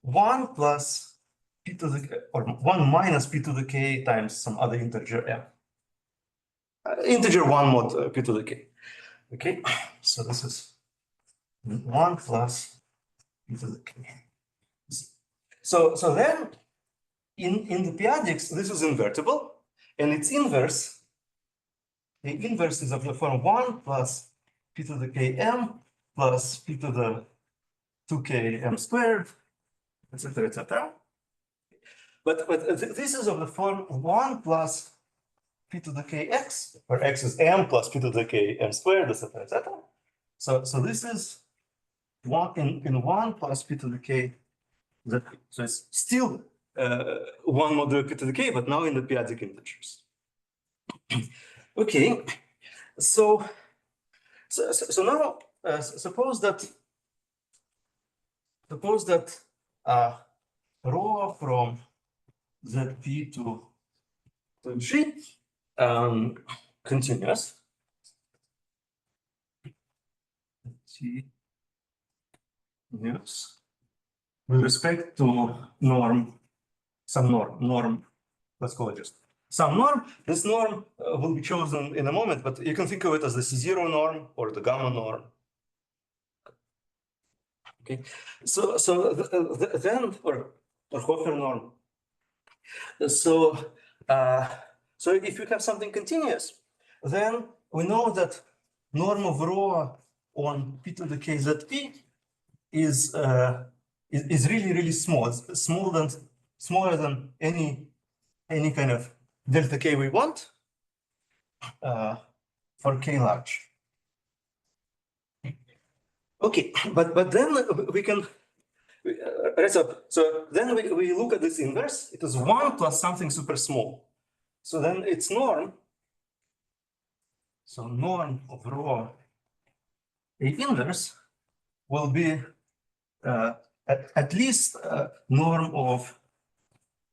1 plus p to the or 1 minus p to the k times some other integer m. Integer 1 mod p to the k. Okay, so this is 1 plus p to the k. So then in the p-adics, this is invertible, and its inverse A inverse is of the form 1 plus p to the km plus p to the 2km squared, etc., etc. But this is of the form 1 plus p to the kx, where x is m plus p to the km squared, etc., etc. So this is 1 in 1 plus p to the k. So it's still 1 modulo p to the k, but now in the p-adic integers. Okay, so now suppose that rho from zp to g continuous. T continuous with respect to norm, some norm, let's call it just some norm. This norm will be chosen in a moment, but you can think of it as the C0 norm or the gamma norm. Okay, so then or Hofer norm. So if you have something continuous, then we know that norm of rho on p to the kzp is really small. It's smaller than any kind of delta k we want for k large. Okay, but then we can. So then we look at this inverse. It is 1 plus something super small. So then its norm. So norm of rho A inverse will be at least norm of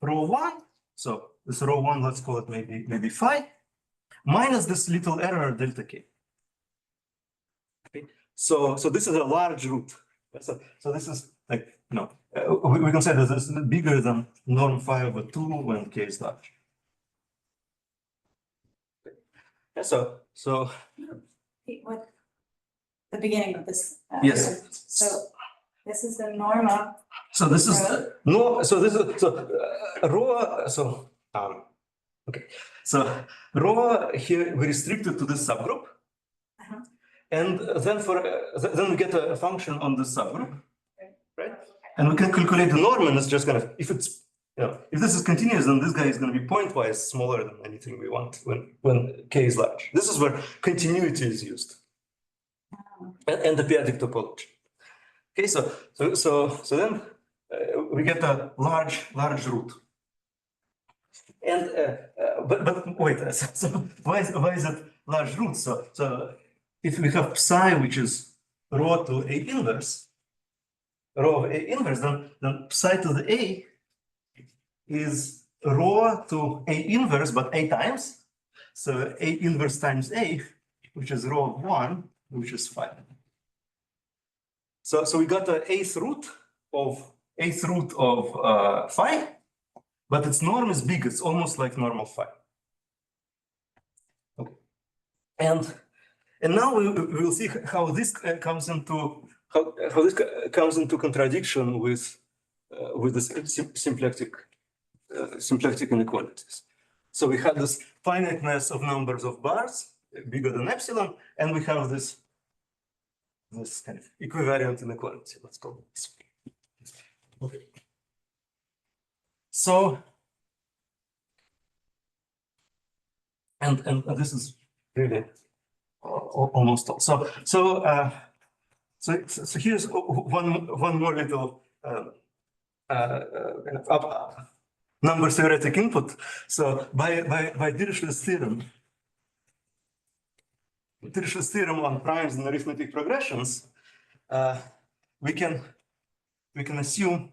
rho 1. So this rho 1, let's call it maybe phi, minus this little error delta k. Okay. So this is a large root. So this is like, no, we can say that this is bigger than norm phi over 2 when k is large. Okay. So What the beginning of this? Yes. So this is the norm of. So this is no. So this is rho. So okay. So rho here we restricted to this subgroup, and then then we get a function on this subgroup, right? And we can calculate the norm, and it's just gonna if it's if this is continuous, then this guy is going to be pointwise smaller than anything we want when k is large. This is where continuity is used, and the p-adic topology. Okay, so then we get a large root, and but wait, so why is it large root? So if we have psi, which is rho to A inverse, rho of A inverse, then psi to the A is rho to A inverse, but A times. So A inverse times A, which is rho of 1, which is phi. So we got the eighth root of phi, but its norm is big. It's almost like normal phi. Okay. And now we will see how this comes into contradiction with the symplectic inequalities. So we have this finiteness of numbers of bars bigger than epsilon, and we have this kind of equivariant inequality, let's call it. Okay. So, and this is really almost all. So here's one more little number theoretic input. So by Dirichlet's theorem on primes and arithmetic progressions, we can assume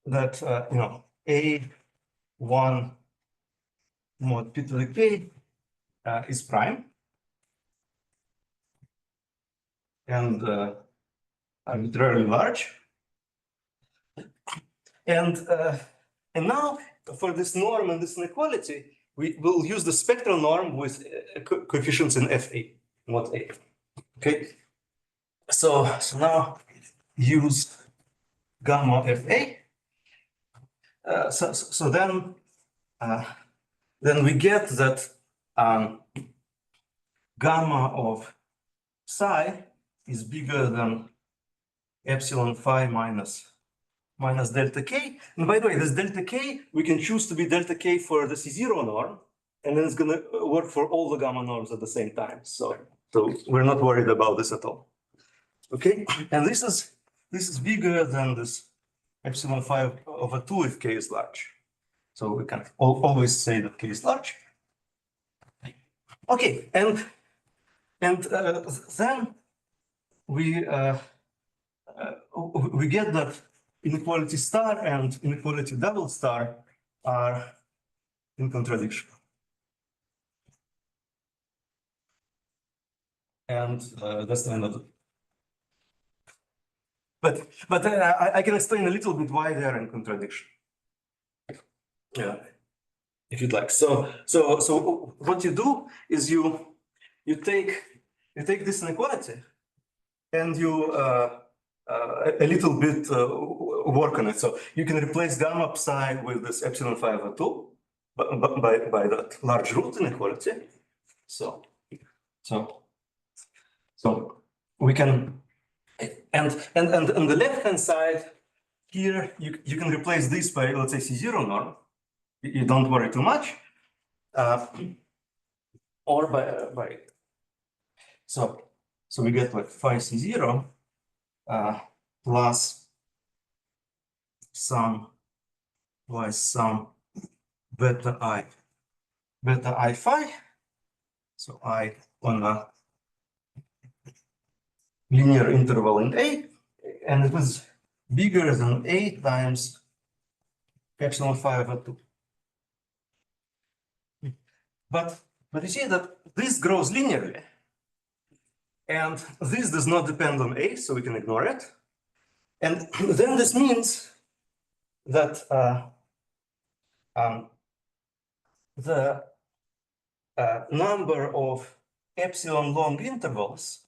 that A1 mod p to the k is prime, and arbitrarily large, and now for this norm and this inequality, we will use the spectral norm with coefficients in Fa, mod A. Okay, so now use gamma Fa. So then then we get that gamma of psi is bigger than epsilon phi minus delta k. And by the way, this delta k, we can choose to be delta k for the C0 norm, and then it's going to work for all the gamma norms at the same time. So we're not worried about this at all. Okay, and this is bigger than this epsilon phi over 2 if k is large. So we can always say that k is large. Okay, and then we get that inequality star and inequality double star are in contradiction. And that's the end of it. But I can explain a little bit why they are in contradiction. Yeah, if you'd like. So what you do is you take this inequality and you a little bit work on it. So you can replace gamma psi with this epsilon phi over 2 by that large root inequality. So we can, and on the left hand side here you can replace this by, let's say, C0 norm. You don't worry too much, or by so we get like phi C0 plus some beta I phi. So I on a linear interval in A, and it was bigger than A times epsilon phi over 2. But you see that this grows linearly, and this does not depend on A, so we can ignore it. And then this means that the number of epsilon long intervals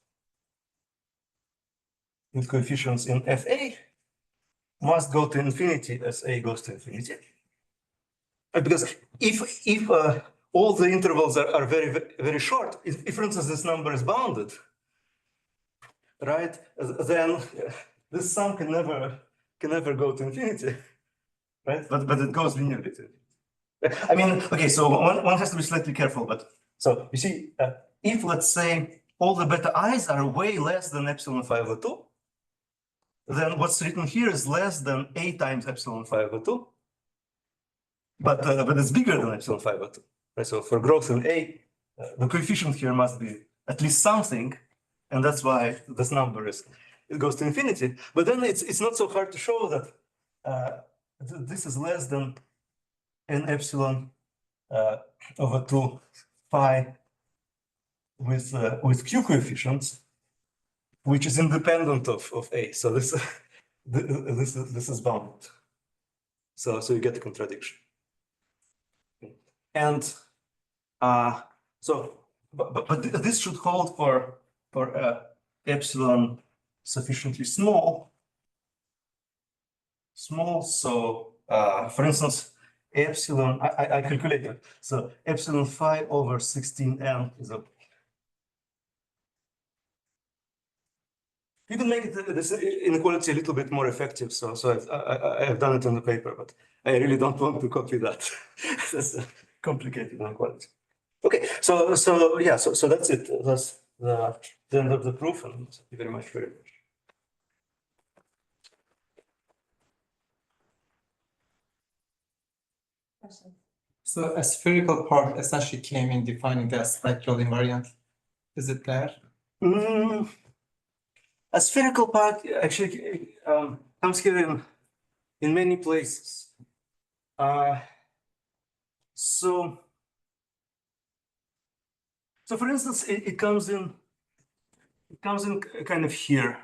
with coefficients in Fa must go to infinity as A goes to infinity. Because if all the intervals are very, very short, if for instance this number is bounded, right, then this sum can never go to infinity, right? But it goes linearly to infinity. I mean, okay, so one has to be slightly careful, but so you see, if let's say all the beta i's are way less than epsilon phi over 2, then what's written here is less than A times epsilon phi over 2, but it's bigger than epsilon phi over 2. Right? So for growth in A, the coefficient here must be at least something, and that's why this number it goes to infinity. But then it's not so hard to show that this is less than n epsilon over 2 phi with q coefficients, which is independent of A. So this is bounded. So you get the contradiction. And but this should hold for epsilon sufficiently small. So for instance, epsilon, I calculated. So epsilon phi over 16n is a. You can make this inequality a little bit more effective. So I've done it on the paper, but I really don't want to copy that. That's a complicated inequality. Okay, so that's it. That's the end of the proof, and thank you very much for it. So a spherical part essentially came in defining the spectral invariant. Is it there? A spherical part actually comes here in many places. So for instance, it comes in kind of here.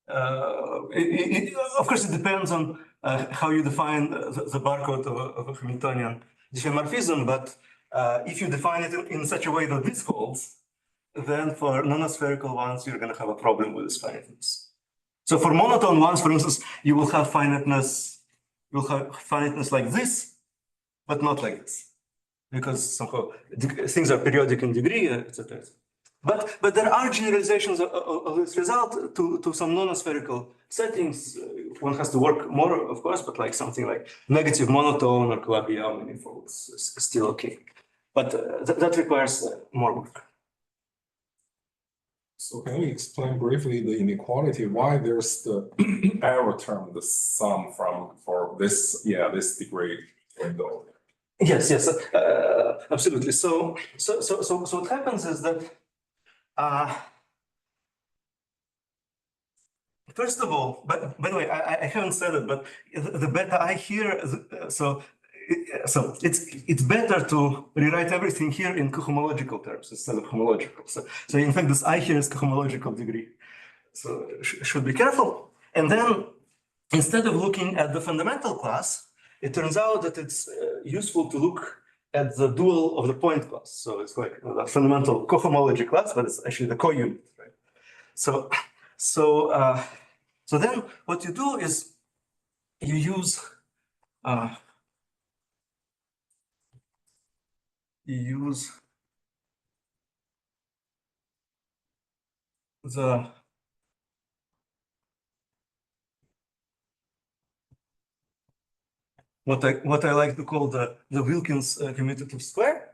Of course, it depends on how you define the barcode of a Hamiltonian diffeomorphism, but if you define it in such a way that this holds, then for non-spherical ones, you're going to have a problem with this finiteness. So for monotone ones, for instance, you will have finiteness like this, but not like this. because somehow things are periodic in degree, etc. But there are generalizations of this result to some non-spherical settings. One has to work more, of course, but like something like negative monotone or Calabi-Yau manifolds is still okay. But that requires more work. So can you explain briefly the inequality, why there's the error term, the sum for this degree window? Yes, absolutely. So what happens is that first of all, but by the way, I haven't said it, but the beta I here, so it's better to rewrite everything here in cohomological terms instead of homological. So in fact, this I here is cohomological degree. So should be careful. And then instead of looking at the fundamental class, it turns out that it's useful to look at the dual of the point class. So it's like the fundamental cohomology class, but it's actually the co-unit, right? So then what you do is you use what I like to call the Wilkins commutative square.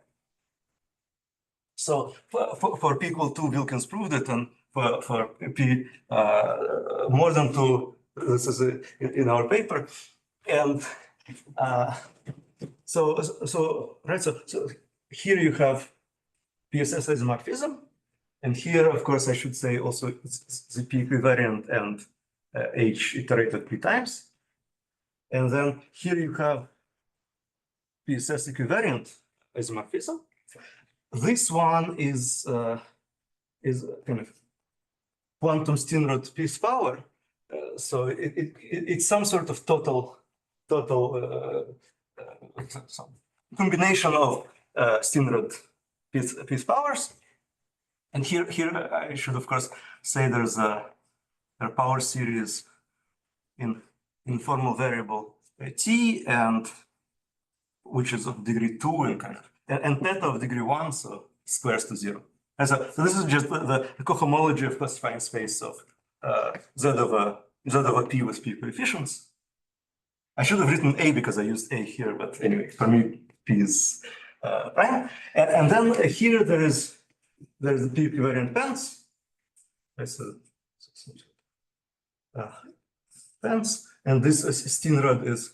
So for p equal 2, Wilkins proved it, and for p more than 2, this is in our paper. And so here you have PSS isomorphism, and here, of course, I should say also the p equivariant and h iterated p times. And then here you have PSS equivariant isomorphism. This one is kind of quantum Steenrod piece power. So it's some sort of total some combination of Steenrod piece powers. And here I should of course say there's a power series in informal variable t, and which is of degree 2 and kind of and theta of degree 1, so squares to 0. And so this is just the cohomology of classifying space of z of a p with p coefficients. I should have written a because I used a here, but anyway, for me p is prime. And then here there's the p equivariant pens. Pens, and this Steenrod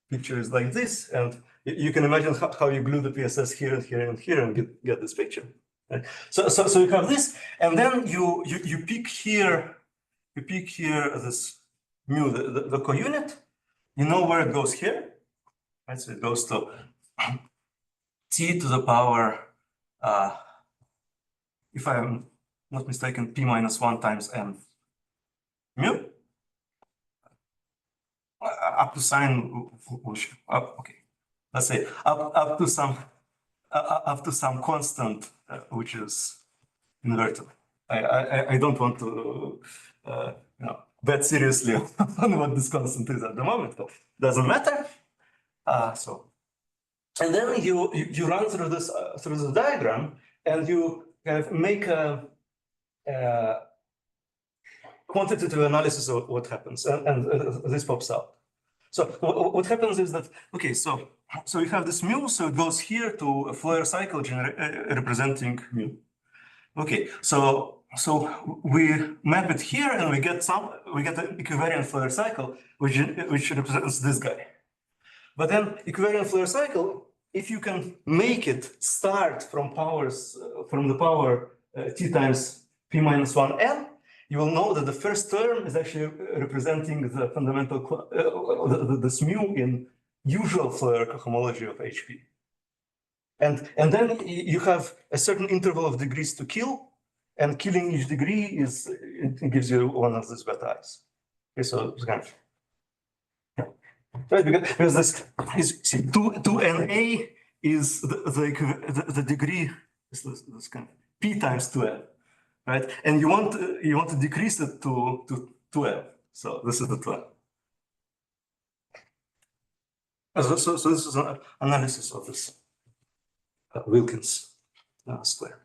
picture is like this, and you can imagine how you glue the PSS here and here and here and get this picture. Right? So you have this, and then you pick here this mu, the co-unit. You know where it goes here, right? So it goes to t to the power, if I'm not mistaken, p minus 1 times n mu. Up to sign, okay. Let's say up to some constant which is inverted. I don't want to bet seriously on what this constant is at the moment, but doesn't matter. And then you run through this diagram, and you kind of make a quantitative analysis of what happens, and this pops out. So what happens is that, okay, so you have this mu, so it goes here to a Floer cycle representing mu. Okay, so we map it here, and we get an equivariant Floer cycle, which represents this guy. But then equivariant Floer cycle, if you can make it start from the power t times p minus 1 n, you will know that the first term is actually representing the fundamental, this mu in usual Floer cohomology of HP. And then you have a certain interval of degrees to kill, and killing each degree it gives you one of these beta i's. Okay, so it's kind of, yeah. Right, because this is, see, 2na is the degree, is this kind of p times 2n. Right, and you want to decrease it to 2n. So this is the 2n. So this is an analysis of this Wilkins square.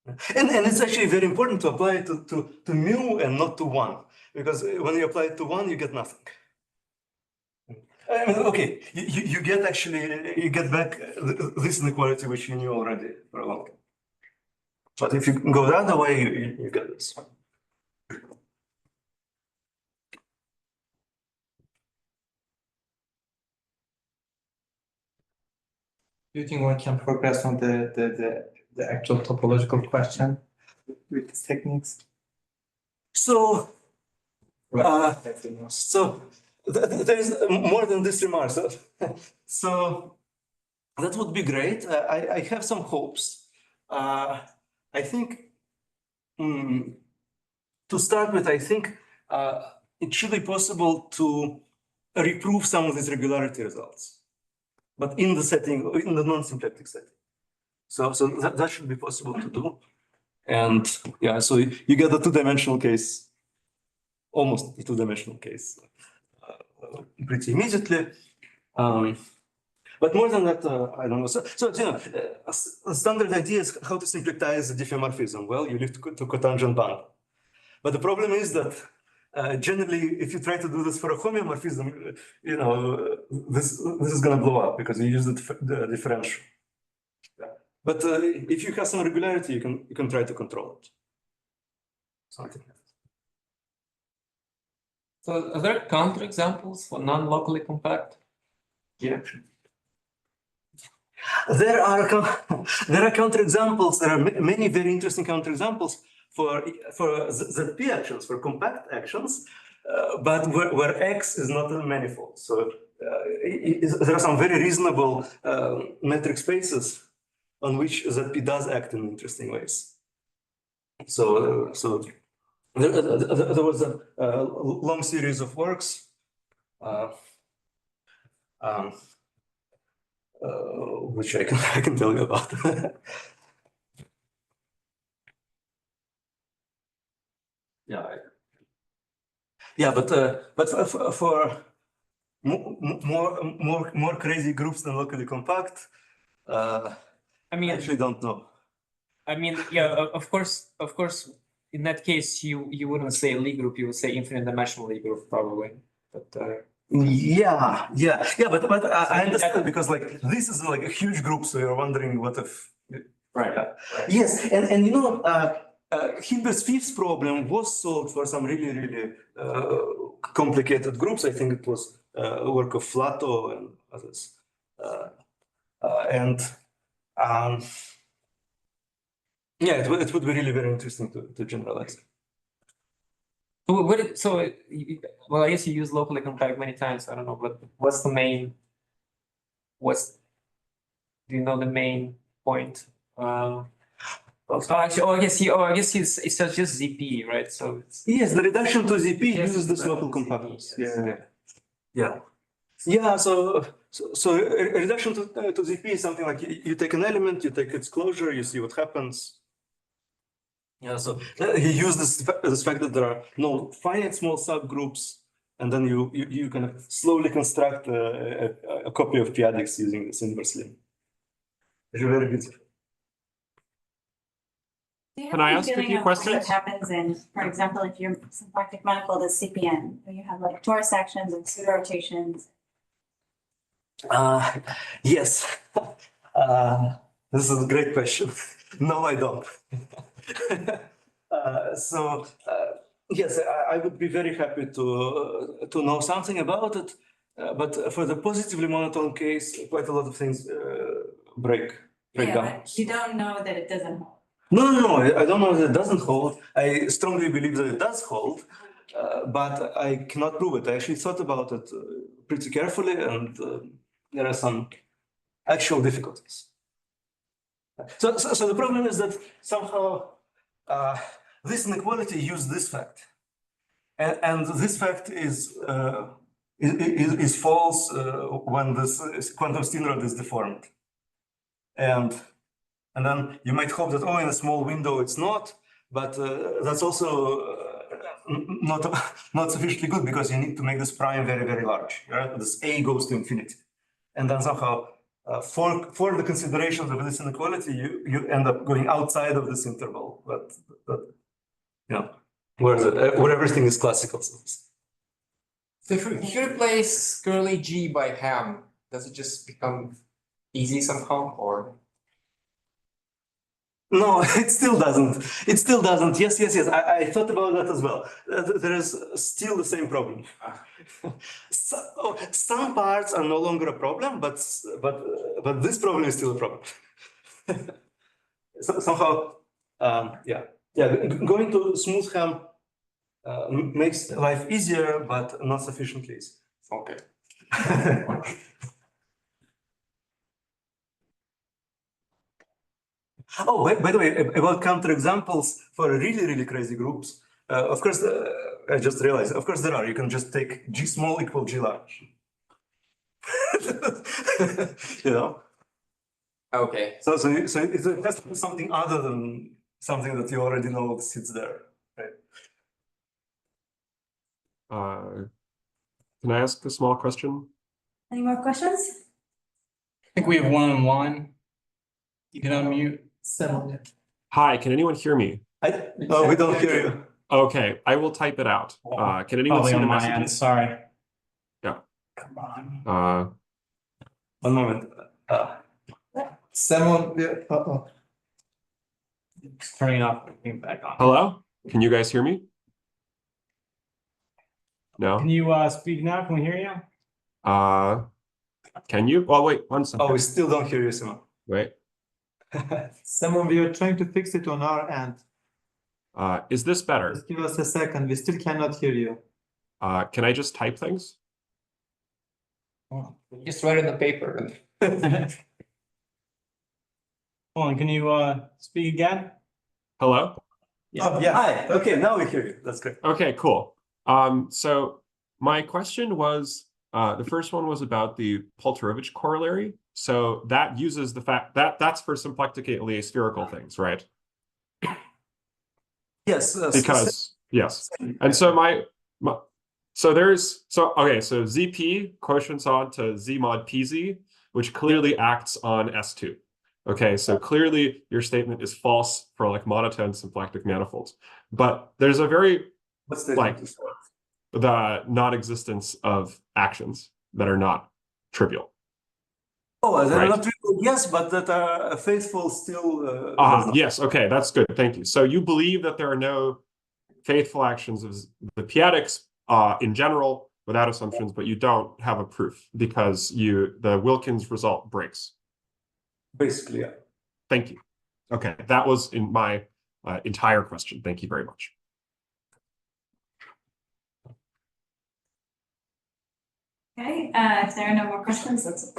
And it's actually very important to apply it to mu and not to 1, because when you apply it to 1, you get nothing. I mean, okay, you get back this inequality which you knew already for a long time. But if you go the other way, you get this. Do you think one can progress on the actual topological question with these techniques? So, there is more than this remark. So that would be great. I have some hopes. I think to start with, I think it should be possible to reprove some of these regularity results, but in the setting, in the non-symplectic setting. So that should be possible to do. And yeah, so you get a two-dimensional case, almost a two-dimensional case pretty immediately. But more than that, I don't know. So you know, a standard idea is how to symplectize a diffeomorphism. Well, you live to cotangent band. But the problem is that generally, if you try to do this for a homeomorphism, you know, this is going to blow up because you use the differential. But if you have some regularity, you can try to control it. Something. So are there counterexamples for non-locally compact reaction? There are counterexamples. There are many very interesting counterexamples for ZP actions, for compact actions, but where X is not a manifold. So there are some very reasonable metric spaces on which ZP does act in interesting ways. So there was a long series of works which I can tell you about. Yeah, but for more crazy groups than locally compact, I mean, I actually don't know. I mean, yeah, of course, in that case, you wouldn't say Lie group, you would say infinite dimensional Lie group probably. But yeah, but I understand because like this is like a huge group, so you're wondering what if. right. Yes, and you know, Hilbert-Smith's problem was solved for some really complicated groups. I think it was work of Flato and others, yeah, it would be really very interesting to generalize. Well, I guess you use locally compact many times. I don't know, but what's the main? Do you know the main point? Actually, I guess it's just ZP, right? So it's, yes, the reduction to ZP Yes, uses this reduction local to compactness. ZP, Yeah. So a reduction to ZP is something like you take an element, you take its closure, you see what happens. Yeah, so he used this fact that there are no finite small subgroups, and then you kind of slowly construct a copy of p-adics using this inversely. It's very beautiful. Do you Can have I any ask a feeling few of questions? What happens in, for example, if your symplectic manifold is CPN, where you have like torus actions and pseudo rotations? Yes, this is a great question. No, I don't. Yes, I would be very happy to know something about it, but for the positively monotone case, quite a lot of things break down. But you don't know that it doesn't hold. No, I don't know that it doesn't hold. I strongly believe that it does hold, but I cannot prove it. I actually thought about it pretty carefully, and there are some actual difficulties. So the problem is that somehow this inequality used this fact, and this fact is false when this quantum Steenrod is deformed, and then you might hope that in a small window it's not, but that's also not sufficiently good because you need to make this prime very large. Right? This A goes to infinity, and then somehow for the considerations of this inequality, you end up going outside of this interval, but yeah, where everything is classical. So if you replace curly G by ham, does it just become easy somehow, or? No, it still doesn't. It still doesn't. Yes. I thought about that as well. There is still the same problem. Some parts are no longer a problem, but this problem is still a problem. Somehow, going to smooth ham makes life easier, but not sufficiently easy. Okay. Oh, by the way, about counterexamples for really crazy groups. Of course, I just realized. Of course, there are. You can just take G small equal G large. You know. Okay. So it has to be something other than something that you already know sits there, right? Can I ask a small question? Any more questions? I think we have one on one. You can unmute. Seven. Hi, can anyone hear me? No, we don't hear you. Okay, I will type it out. Can anyone Probably see the on my end, messages? sorry. Yeah. Come on. One moment. Someone, yeah, It's turning off, getting back on. Hello? Can you guys hear me? No? Can you speak now? Can we hear you? Can you? Oh, wait, one second. Oh, we still don't hear you, Simon. Wait. someone, we are trying to fix it on our end. Is this better? Just give us a second, we still cannot hear you. Can I just type things? Just write in the paper. Hold on, can you speak again? Hello? Oh, yeah. Hi. Okay, now we hear you. That's great. Okay, cool. So my question was, the first one was about the Polterovich corollary. So that uses the fact that that's for symplectically spherical things, right? Yes. Because yes. And so so ZP quotients on to Z mod PZ, which clearly acts on S2. Okay, so clearly your statement is false for like monotone symplectic manifolds. But there's a very like the non-existence of actions that are not trivial. Oh, they're Right. not trivial, yes, but that are faithful still. Yes, okay, that's good. Thank you. So you believe that there are no faithful actions of the p-adics in general without assumptions, but you don't have a proof because the Wilkins result breaks. Basically, yeah. Thank you. Okay, that was in my entire question. Thank you very much. Okay, if there are no more questions, let's